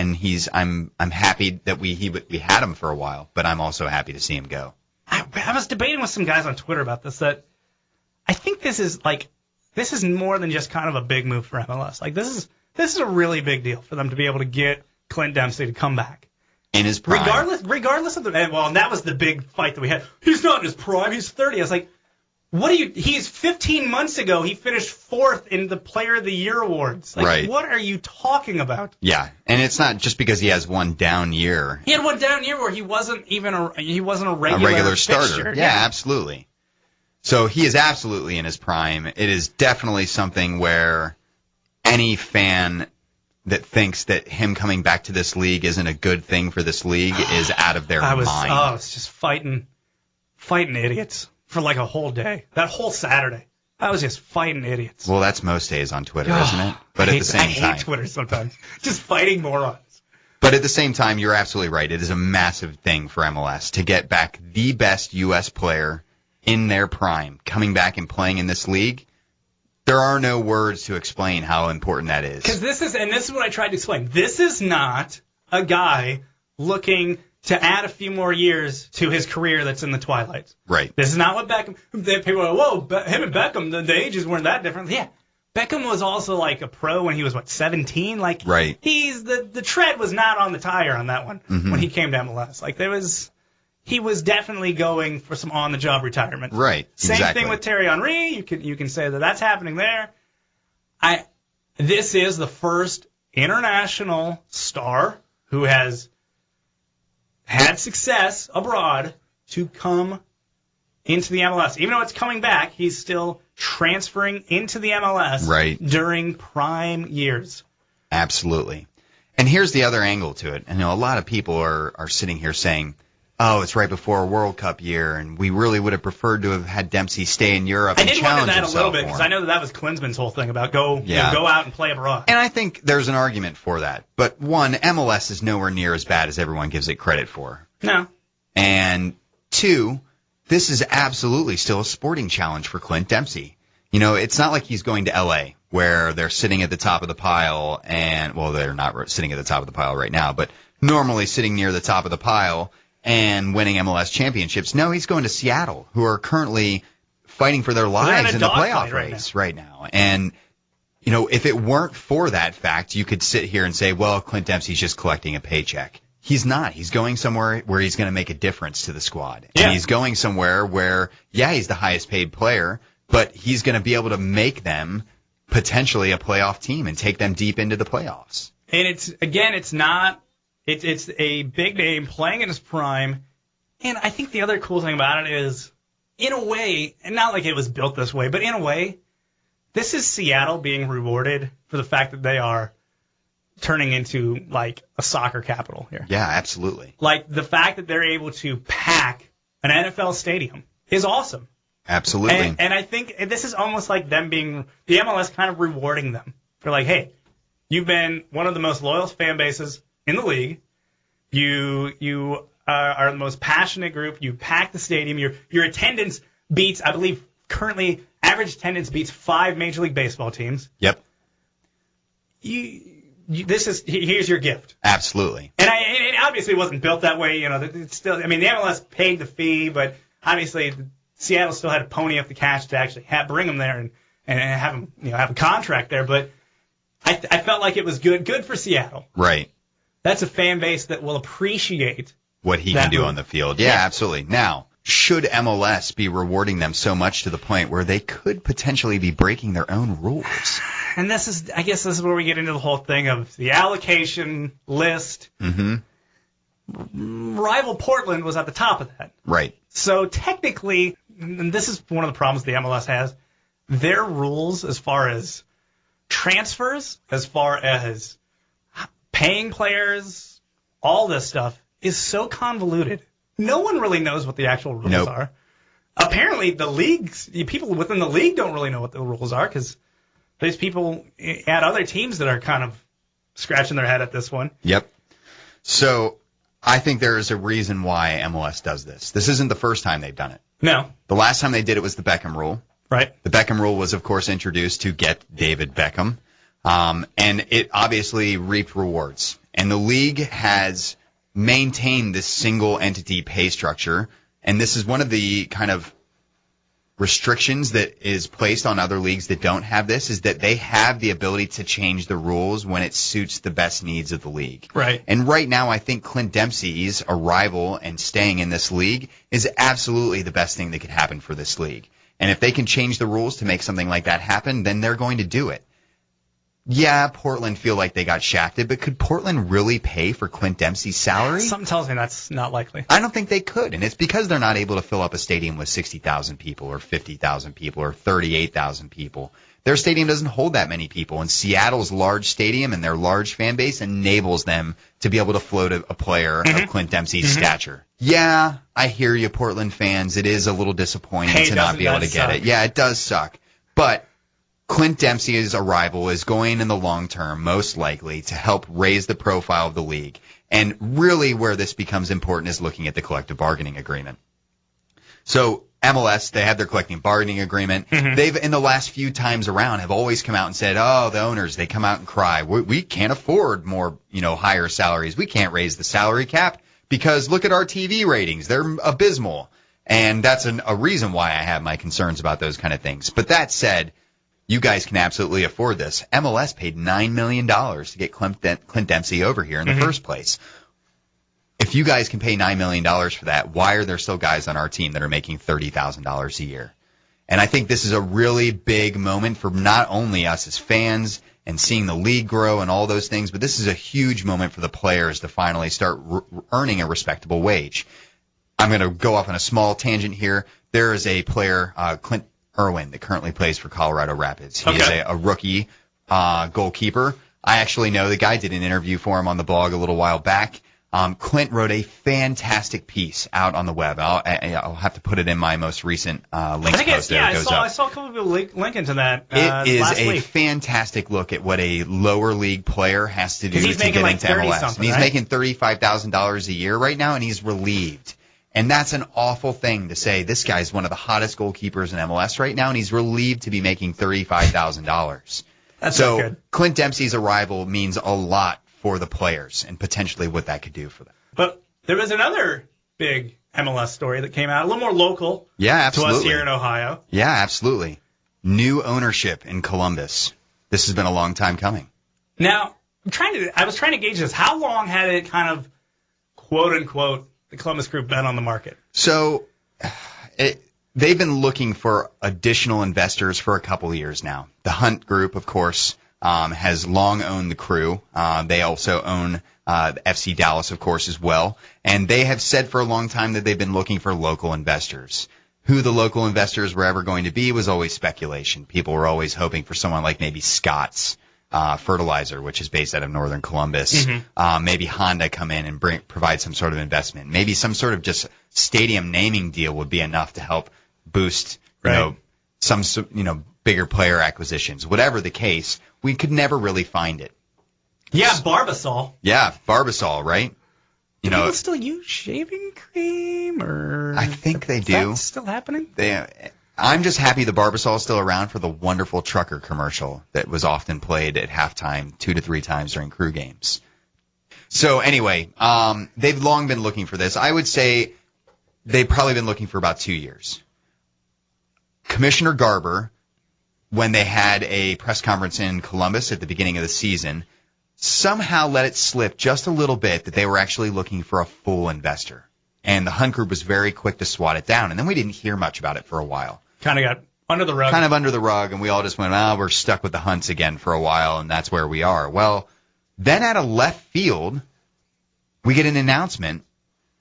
I'm happy that we had him for a while, but I'm also happy to see him go. I was debating with some guys on Twitter about this, that I think this is more than just kind of a big move for MLS. Like this is a really big deal for them to be able to get Clint Dempsey to come back. In his prime. Regardless of and that was the big fight that we had. He's not in his prime. He's 30. I was like, he's 15 months ago, he finished 4th in the Player of the Year awards. Like, right. What are you talking about? Yeah. And it's not just because he has one down year. He had one down year where he wasn't a regular starter. fixture. Yeah, absolutely. So he is absolutely in his prime. It is definitely something where any fan that thinks that him coming back to this league isn't a good thing for this league is out of their mind. I was just fighting idiots for like a whole day. That whole Saturday, I was just fighting idiots. Well, that's most days on Twitter, isn't it? But I hate Twitter sometimes. Just fighting morons. But at the same time, you're absolutely right. It is a massive thing for MLS to get back the best U.S. player in their prime, coming back and playing in this league. There are no words to explain how important that is. Because this is what I tried to explain. This is not a guy looking to add a few more years to his career that's in the twilight. Right. This is not what Beckham. People are, whoa, him and Beckham, the ages weren't that different. Yeah. Beckham was also like a pro when he was 17. Like, right. He's the tread was not on the tire on that one when he came to MLS. Like he was definitely going for some on-the-job retirement. Right. Same thing with Thierry Henry. You can say that's happening there. This is the first international star who has had success abroad to come into the MLS. Even though it's coming back, he's still transferring into the MLS during prime years. Absolutely. And here's the other angle to it. I know a lot of people are sitting here saying, oh, it's right before a World Cup year, and we really would have preferred to have had Dempsey stay in Europe and challenge himself. I did wonder that a little bit, because I know that was Klinsmann's whole thing about go out and play abroad. And I think there's an argument for that. But one, MLS is nowhere near as bad as everyone gives it credit for. No. And two, this is absolutely still a sporting challenge for Clint Dempsey. You know, it's not like he's going to L.A., where they're sitting at the top of the pile, and, well, they're not sitting at the top of the pile right now, but normally sitting near the top of the pile and winning MLS championships. No, he's going to Seattle, who are currently fighting for their lives in the playoff race right now. And, you know, if it weren't for that fact, you could sit here and say, well, Clint Dempsey's just collecting a paycheck. He's not. He's going somewhere where he's going to make a difference to the squad. Yeah. And he's going somewhere where, yeah, he's the highest paid player, but he's going to be able to make them potentially a playoff team and take them deep into the playoffs. And it's a big name playing in his prime. And I think the other cool thing about it is, in a way, and not like it was built this way, but in a way, this is Seattle being rewarded for the fact that they are turning into like a soccer capital here. Yeah, absolutely. Like the fact that they're able to pack an NFL stadium is awesome. Absolutely. And I think this is almost like them being the MLS kind of rewarding them for like, hey, you've been one of the most loyal fan bases in the league. You are the most passionate group. You pack the stadium. Your attendance beats, I believe, currently average attendance beats 5 Major League Baseball teams. Yep. Here's your gift. Absolutely. And it obviously wasn't built that way. You know, it's still. I mean, the MLS paid the fee, but obviously Seattle still had to pony up the cash to actually bring them there and have them, have a contract there. But I felt like it was good for Seattle. Right. That's a fan base that will appreciate what he can do on the field. Yeah, absolutely. Now, should MLS be rewarding them so much to the point where they could potentially be breaking their own rules? And I guess this is where we get into the whole thing of the allocation list. Mm-hmm. Rival Portland was at the top of that. Right. So technically, and this is one of the problems the MLS has, their rules as far as transfers, as far as paying players, all this stuff is so convoluted. No one really knows what the actual rules are. Apparently, people within the league don't really know what the rules are because there's people at other teams that are kind of scratching their head at this one. Yep. So I think there is a reason why MLS does this. This isn't the first time they've done it. No. The last time they did it was the Beckham rule. Right. The Beckham rule was, of course, introduced to get David Beckham. And it obviously reaped rewards. And the league has maintained this single entity pay structure. And this is one of the kind of restrictions that is placed on other leagues that don't have this is that they have the ability to change the rules when it suits the best needs of the league. Right. And right now, I think Clint Dempsey's arrival and staying in this league is absolutely the best thing that could happen for this league. And if they can change the rules to make something like that happen, then they're going to do it. Yeah, Portland feel like they got shafted, but could Portland really pay for Clint Dempsey's salary? Something tells me that's not likely. I don't think they could, and it's because they're not able to fill up a stadium with 60,000 people or 50,000 people or 38,000 people. Their stadium doesn't hold that many people, and Seattle's large stadium and their large fan base enables them to be able to float a player of Clint Dempsey's stature. Yeah, I hear you, Portland fans. It is a little disappointing to not be able to get it. Yeah, it does suck, but Clint Dempsey's arrival is going in the long term, most likely, to help raise the profile of the league. And really where this becomes important is looking at the collective bargaining agreement. So MLS, they have their collective bargaining agreement. They've, in the last few times around, have always come out and said, oh, the owners, they come out and cry. We can't afford more, higher salaries. We can't raise the salary cap because look at our TV ratings. They're abysmal. And that's a reason why I have my concerns about those kind of things. But that said, you guys can absolutely afford this. MLS paid $9 million to get Clint Dempsey over here in the first place. If you guys can pay $9 million for that, why are there still guys on our team that are making $30,000 a year? And I think this is a really big moment for not only us as fans and seeing the league grow and all those things, but this is a huge moment for the players to finally start earning a respectable wage. I'm going to go off on a small tangent here. There is a player, Clint Irwin, that currently plays for Colorado Rapids. He is a rookie goalkeeper. I actually know the guy. Did an interview for him on the blog a little while back. Clint wrote a fantastic piece out on the web. I'll have to put it in my most recent links post. I saw a couple of people link into that. It is last a week. Fantastic look at what a lower league player has to do to get into MLS. And he's right? making $35,000 a year right now, and he's relieved. And that's an awful thing to say. This guy's one of the hottest goalkeepers in MLS right now, and he's relieved to be making $35,000. That's so good. Clint Dempsey's arrival means a lot for the players and potentially what that could do for them. But there was another big MLS story that came out, a little more local to us here in Ohio. Yeah, absolutely. New ownership in Columbus. This has been a long time coming. Now, I was trying to gauge this. How long had it kind of, quote unquote, the Columbus Group been on the market? So they've been looking for additional investors for a couple of years now. The Hunt Group, of course, has long owned the Crew. They also own the FC Dallas, of course, as well. And they have said for a long time that they've been looking for local investors. Who the local investors were ever going to be was always speculation. People were always hoping for someone like maybe Scott's Fertilizer, which is based out of northern Columbus. Maybe Honda come in and provide some sort of investment. Maybe some sort of just stadium naming deal would be enough to help boost, some bigger player acquisitions. Whatever the case, we could never really find it. Yeah, Barbasol. Yeah, Barbasol, right? Do people still use shaving cream, or I think they do. That's still happening? I'm just happy the Barbasol is still around for the wonderful trucker commercial that was often played at halftime 2 to 3 times during Crew games. So anyway, they've long been looking for this. I would say they've probably been looking for about 2 years. Commissioner Garber, when they had a press conference in Columbus at the beginning of the season, somehow let it slip just a little bit that they were actually looking for a full investor. And the Hunt Group was very quick to swat it down. And then we didn't hear much about it for a while. Kind of got under the rug. Kind of under the rug, and we all just went, we're stuck with the Hunts again for a while, and that's where we are. Well, then out of left field, we get an announcement.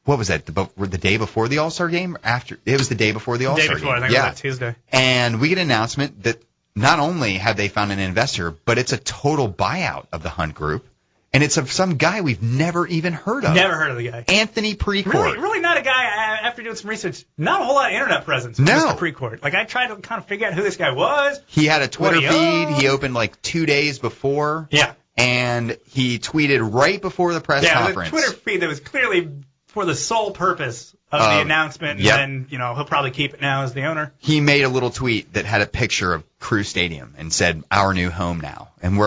What was that, the day before the All-Star game? It was the day before the All-Star game. The day before, I think it was Tuesday. And we get an announcement that not only have they found an investor, but it's a total buyout of the Hunt Group. And it's of some guy we've never even heard of. Never heard of the guy. Anthony Precourt. Really not a guy, after doing some research, not a whole lot of internet presence. No. Mr. Precourt. Like, I tried to kind of figure out who this guy was. He had a Twitter feed. He opened like 2 days before. Yeah. And he tweeted right before the press conference. Yeah, the Twitter feed that was clearly for the sole purpose of the announcement. Yep. And then, he'll probably keep it now as the owner. He made a little tweet that had a picture of Crew Stadium and said, "Our new home now." And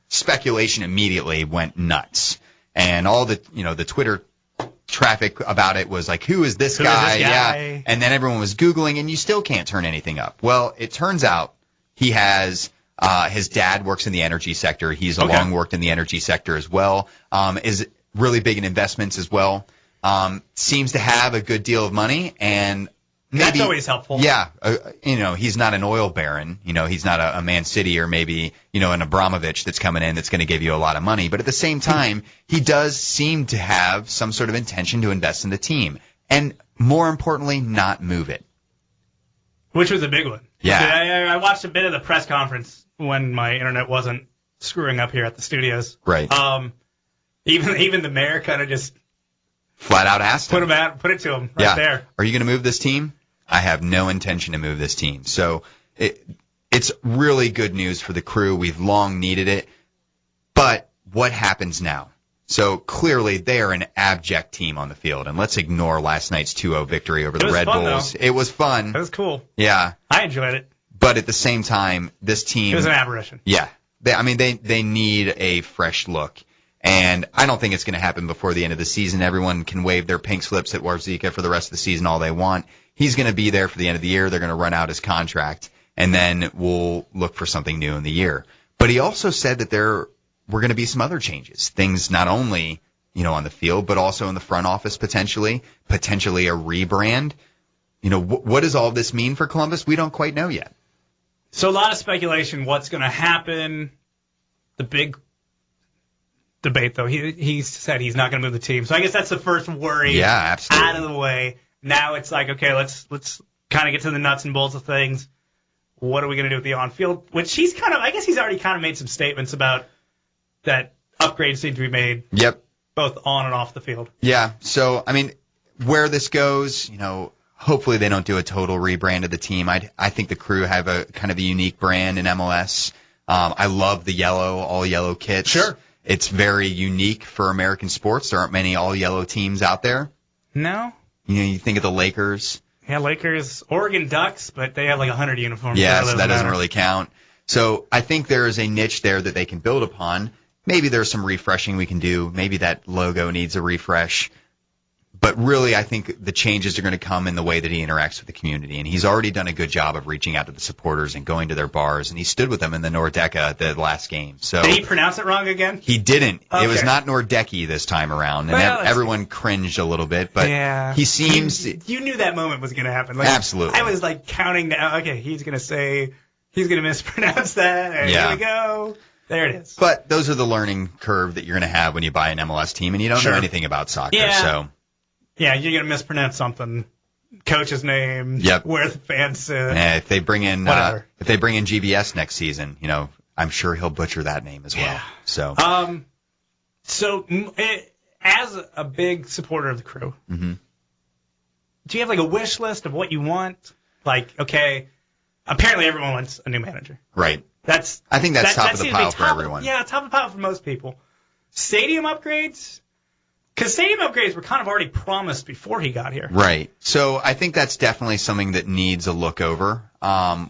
speculation immediately went nuts. And all the Twitter traffic about it was like, who is this guy? Yeah. And then everyone was Googling, and you still can't turn anything up. Well, it turns out he has his dad works in the energy sector. He's long worked in the energy sector as well. Is really big in investments as well. Seems to have a good deal of money, and maybe, that's always helpful. Yeah, he's not an oil baron. He's not a Man City or maybe an Abramovich that's coming in that's going to give you a lot of money. But at the same time, he does seem to have some sort of intention to invest in the team, and more importantly, not move it. Which was a big one. Yeah, I watched a bit of the press conference when my internet wasn't screwing up here at the studios. Right. Even the mayor kind of just flat out asked him. Put it to him right there. Are you going to move this team? I have no intention to move this team. So it's really good news for the Crew. We've long needed it. But what happens now? So clearly they are an abject team on the field. And let's ignore last night's 2-0 victory over the Red Bulls. Though. It was fun. It was cool. Yeah. I enjoyed it. But at the same time, this team... It was an aberration. Yeah. They need a fresh look. And I don't think it's going to happen before the end of the season. Everyone can wave their pink slips at Warzika for the rest of the season all they want. He's going to be there for the end of the year. They're going to run out his contract, and then we'll look for something new in the year. But he also said that there were going to be some other changes, things not only on the field, but also in the front office potentially a rebrand. What does all this mean for Columbus? We don't quite know yet. So a lot of speculation what's going to happen. The big debate, though, he said he's not going to move the team. So I guess that's the first worry out of the way. Now it's like, okay, let's kind of get to the nuts and bolts of things. What are we going to do with the on-field? Which he's already kind of made some statements about that upgrades need to be made. Yep. Both on and off the field. Yeah. So, where this goes, hopefully they don't do a total rebrand of the team. I think the Crew have a kind of a unique brand in MLS. I love the all yellow kits. Sure. It's very unique for American sports. There aren't many all-yellow teams out there. No. You think of the Lakers. Yeah, Lakers, Oregon Ducks, but they have like 100 uniforms. Yeah, so that doesn't really count. So I think there is a niche there that they can build upon. Maybe there's some refreshing we can do. Maybe that logo needs a refresh. But really, I think the changes are going to come in the way that he interacts with the community. And he's already done a good job of reaching out to the supporters and going to their bars. And he stood with them in the Nordeca the last game. So did he pronounce it wrong again? He didn't. Okay. It was not Nordecki this time around. And everyone cringed a little bit. But he seems... You knew that moment was going to happen. Absolutely. I was counting down. Okay, he's going to mispronounce that. And here we go. There it is. But those are the learning curve that you're going to have when you buy an MLS team and you don't know anything about soccer. Yeah. So... Yeah, you're going to mispronounce something. Coach's name. Yep. Where the fans sit. Yeah, if they bring in GBS next season, I'm sure he'll butcher that name as well. Yeah. So. As a big supporter of the Crew, do you have a wish list of what you want? Okay, apparently everyone wants a new manager. Right. I think that's top of the pile for everyone. Yeah, top of the pile for most people. Stadium upgrades. Because stadium upgrades were kind of already promised before he got here. Right. So I think that's definitely something that needs a look over,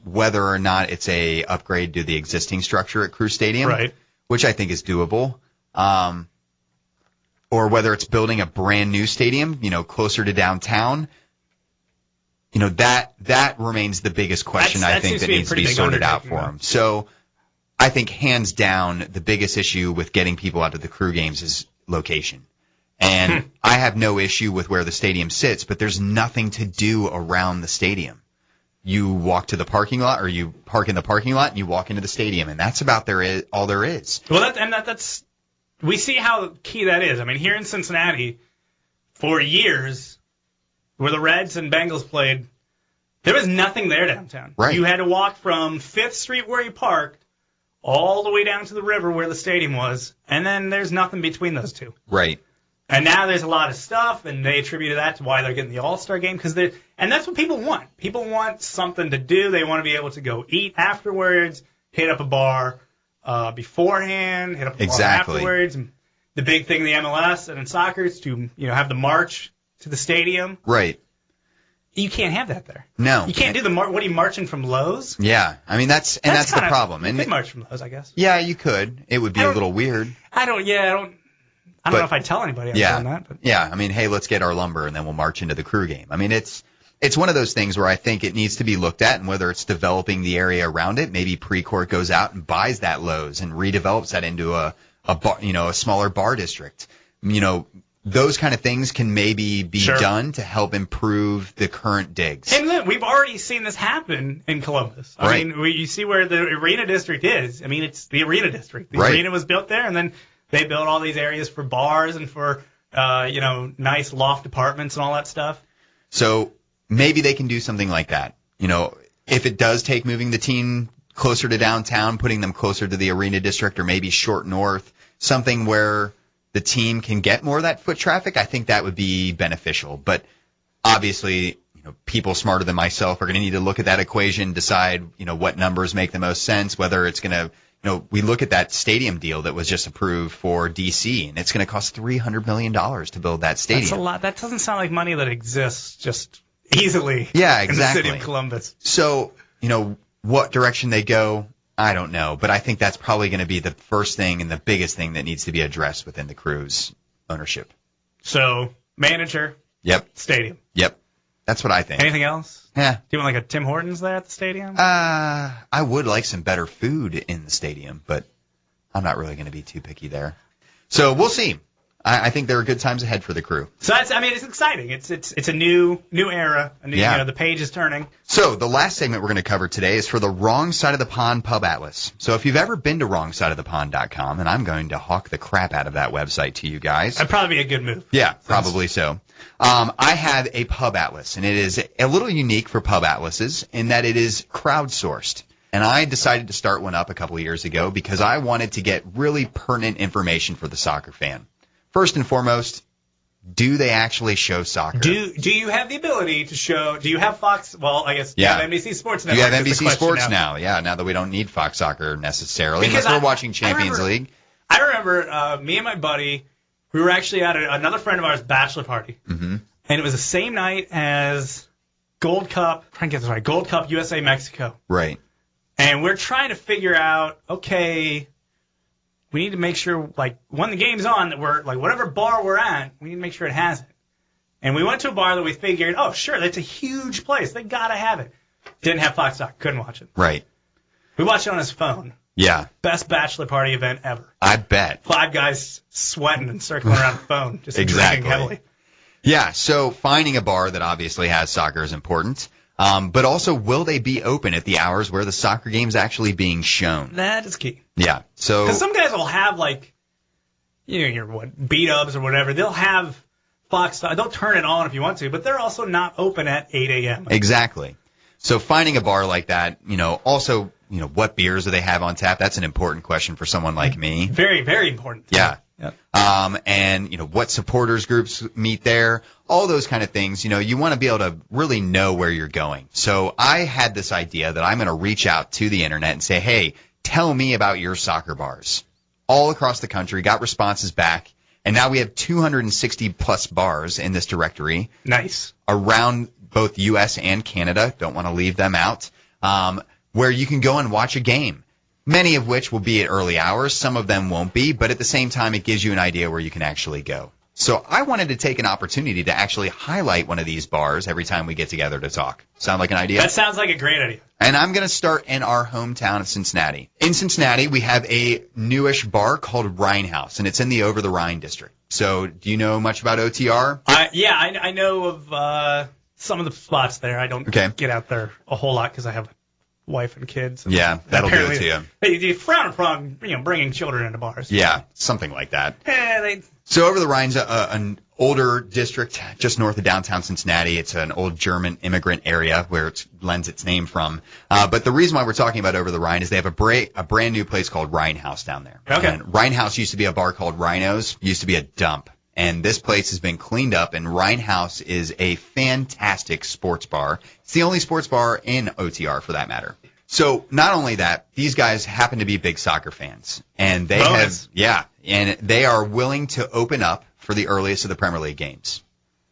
whether or not it's a upgrade to the existing structure at Crew Stadium, right, which I think is doable, or whether it's building a brand new stadium, closer to downtown. That remains the biggest question I think that needs to be sorted out for him. So I think hands down the biggest issue with getting people out to the Crew games is location. And I have no issue with where the stadium sits, but there's nothing to do around the stadium. You walk to the parking lot, or you park in the parking lot, and you walk into the stadium, and that's about all there is. Well, that's we see how key that is. Here in Cincinnati, for years, where the Reds and Bengals played, there was nothing there downtown. Right. You had to walk from 5th Street where you parked all the way down to the river where the stadium was, and then there's nothing between those two. Right. And now there's a lot of stuff, and they attribute that to why they're getting the All-Star game, and that's what people want. People want something to do. They want to be able to go eat afterwards, hit up a bar beforehand, hit up a bar afterwards. And the big thing in the MLS and in soccer is to have the march to the stadium. Right. You can't have that there. No. You can't do the march. What are you marching from Lowe's? Yeah. That's the problem. You could march from Lowe's, I guess. Yeah, you could. It would be a little weird. I don't. I don't know if I'd tell anybody I'm doing that. But. Yeah, I mean, hey, let's get our lumber, and then we'll march into the crew game. I mean, it's one of those things where I think it needs to be looked at, and whether it's developing the area around it, maybe Precourt goes out and buys that Lowe's and redevelops that into a bar, a smaller bar district. Those kind of things can maybe be done to help improve the current digs. And look, we've already seen this happen in Columbus. I mean, you see where the arena district is. I mean, it's the arena district. The arena was built there, and then they built all these areas for bars and for, nice loft apartments and all that stuff. So maybe they can do something like that. If it does take moving the team closer to downtown, putting them closer to the arena district, or maybe short north, something where the team can get more of that foot traffic, I think that would be beneficial. But obviously, people smarter than myself are going to need to look at that equation, decide, what numbers make the most sense, whether it's going to, we look at that stadium deal that was just approved for D.C., and it's going to cost $300 million to build that stadium. That's a lot. That doesn't sound like money that exists just easily in the city of Columbus. So, what direction they go, I don't know, but I think that's probably going to be the first thing and the biggest thing that needs to be addressed within the Crew's ownership. So, manager. Yep. Stadium. Yep. That's what I think. Anything else? Yeah. Do you want like a Tim Hortons there at the stadium? I would like some better food in the stadium, but I'm not really going to be too picky there. So we'll see. I think there are good times ahead for the Crew. So it's exciting. It's a new era. The page is turning. So the last segment we're going to cover today is for the Wrong Side of the Pond Pub Atlas. So if you've ever been to wrongsideofthepond.com, and I'm going to hawk the crap out of that website to you guys. That'd probably be a good move. Yeah, probably so. I have a pub atlas, and it is a little unique for pub atlases in that it is crowdsourced. And I decided to start one up a couple of years ago because I wanted to get really pertinent information for the soccer fan. First and foremost, do they actually show soccer? Do you have the ability to show? Do you have Fox? Well, I guess you have NBC Sports now. Do you have NBC Sports now? Yeah, now that we don't need Fox Soccer necessarily, unless we're watching Champions League. I remember me and my buddy, we were actually at another friend of ours' bachelor party, and it was the same night as Gold Cup. Trying to get this right. Gold Cup USA Mexico. Right. And we're trying to figure out, okay, we need to make sure, like, when the game's on, that we're, like, whatever bar we're at, we need to make sure it has it. And we went to a bar that we figured, oh, sure, that's a huge place. They got to have it. Didn't have Fox Soccer. Couldn't watch it. Right. We watched it on his phone. Yeah. Best bachelor party event ever. I bet. 5 guys sweating and circling around the phone, just drinking heavily. Yeah, so finding a bar that obviously has soccer is important. But also, will they be open at the hours where the soccer game's actually being shown? That is key. Yeah. So because some guys will have, like, your B-dubs or whatever. They'll have Fox. They'll turn it on if you want to, but they're also not open at 8 a.m. Exactly. So finding a bar like that, also, what beers do they have on tap? That's an important question for someone like me. Very, very important. Yeah. Yep. And, what supporters groups meet there, all those kind of things. You want to be able to really know where you're going. So I had this idea that I'm going to reach out to the internet and say, hey, tell me about your soccer bars. All across the country, got responses back, and now we have 260 plus bars in this directory. Nice. Around both U.S. and Canada, don't want to leave them out, where you can go and watch a game. Many of which will be at early hours. Some of them won't be, but at the same time, it gives you an idea where you can actually go. So I wanted to take an opportunity to actually highlight one of these bars every time we get together to talk. Sound like an idea? That sounds like a great idea. And I'm going to start in our hometown of Cincinnati. In Cincinnati, we have a newish bar called Rhine House, and it's in the Over the Rhine district. So do you know much about OTR? I know of some of the spots there. I don't get out there a whole lot because I have wife and kids. And that'll do it to you. They frown upon, bringing children into bars. Yeah, something like that. So Over the Rhine's an older district just north of downtown Cincinnati. It's an old German immigrant area where it lends its name from. But the reason why we're talking about Over the Rhine is they have a brand new place called Rhine House down there. Okay. And Rhine House used to be a bar called Rhino's, used to be a dump. And this place has been cleaned up, and Rhine House is a fantastic sports bar. It's the only sports bar in OTR, for that matter. So not only that, these guys happen to be big soccer fans, and they and they are willing to open up for the earliest of the Premier League games.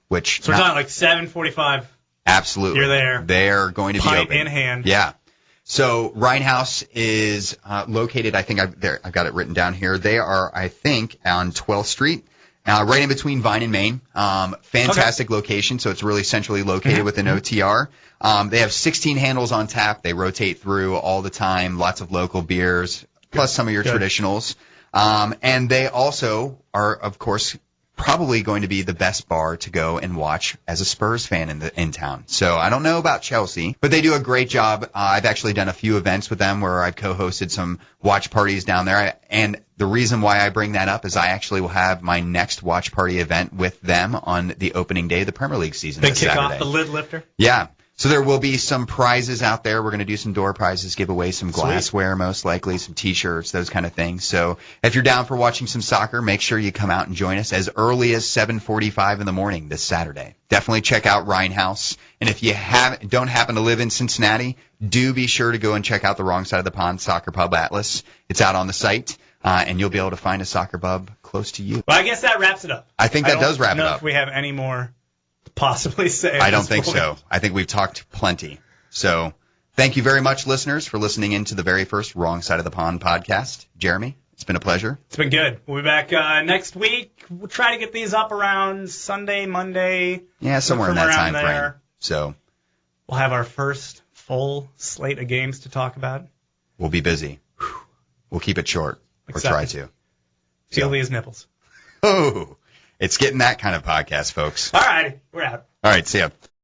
So we're talking like 7:45. Absolutely, you're there. They're going to be open in hand. Yeah. So Rhine House is located. I think I've got it written down here. They are, I think, on 12th Street. Right in between Vine and Main. Fantastic location, so it's really centrally located with an OTR. They have 16 handles on tap. They rotate through all the time, lots of local beers, plus some of your traditionals. And they also are, of course, probably going to be the best bar to go and watch as a Spurs fan in town. So I don't know about Chelsea, but they do a great job. I've actually done a few events with them where I've co-hosted some watch parties down there. And the reason why I bring that up is I actually will have my next watch party event with them on the opening day of the Premier League season this Saturday. They kick off the lid lifter? Yeah. So there will be some prizes out there. We're going to do some door prizes, give away some glassware most likely, some T-shirts, those kind of things. So if you're down for watching some soccer, make sure you come out and join us as early as 7:45 in the morning this Saturday. Definitely check out Rhinehouse. And if you don't happen to live in Cincinnati, do be sure to go and check out the Wrong Side of the Pond Soccer Pub Atlas. It's out on the site, and you'll be able to find a soccer pub close to you. Well, I guess that wraps it up. I think that does wrap it up. I don't know if we have any more to possibly say. I don't think so. I think we've talked plenty. So thank you very much, listeners, for listening in to the very first Wrong Side of the Pond podcast. Jeremy, it's been a pleasure. It's been good. We'll be back next week. We'll try to get these up around Sunday, Monday. Yeah, somewhere in that time frame. So we'll have our first full slate of games to talk about. We'll be busy. We'll keep it short. Or try to. Feel these nipples. Oh, it's getting that kind of podcast, folks. All right, we're out. All right, see ya.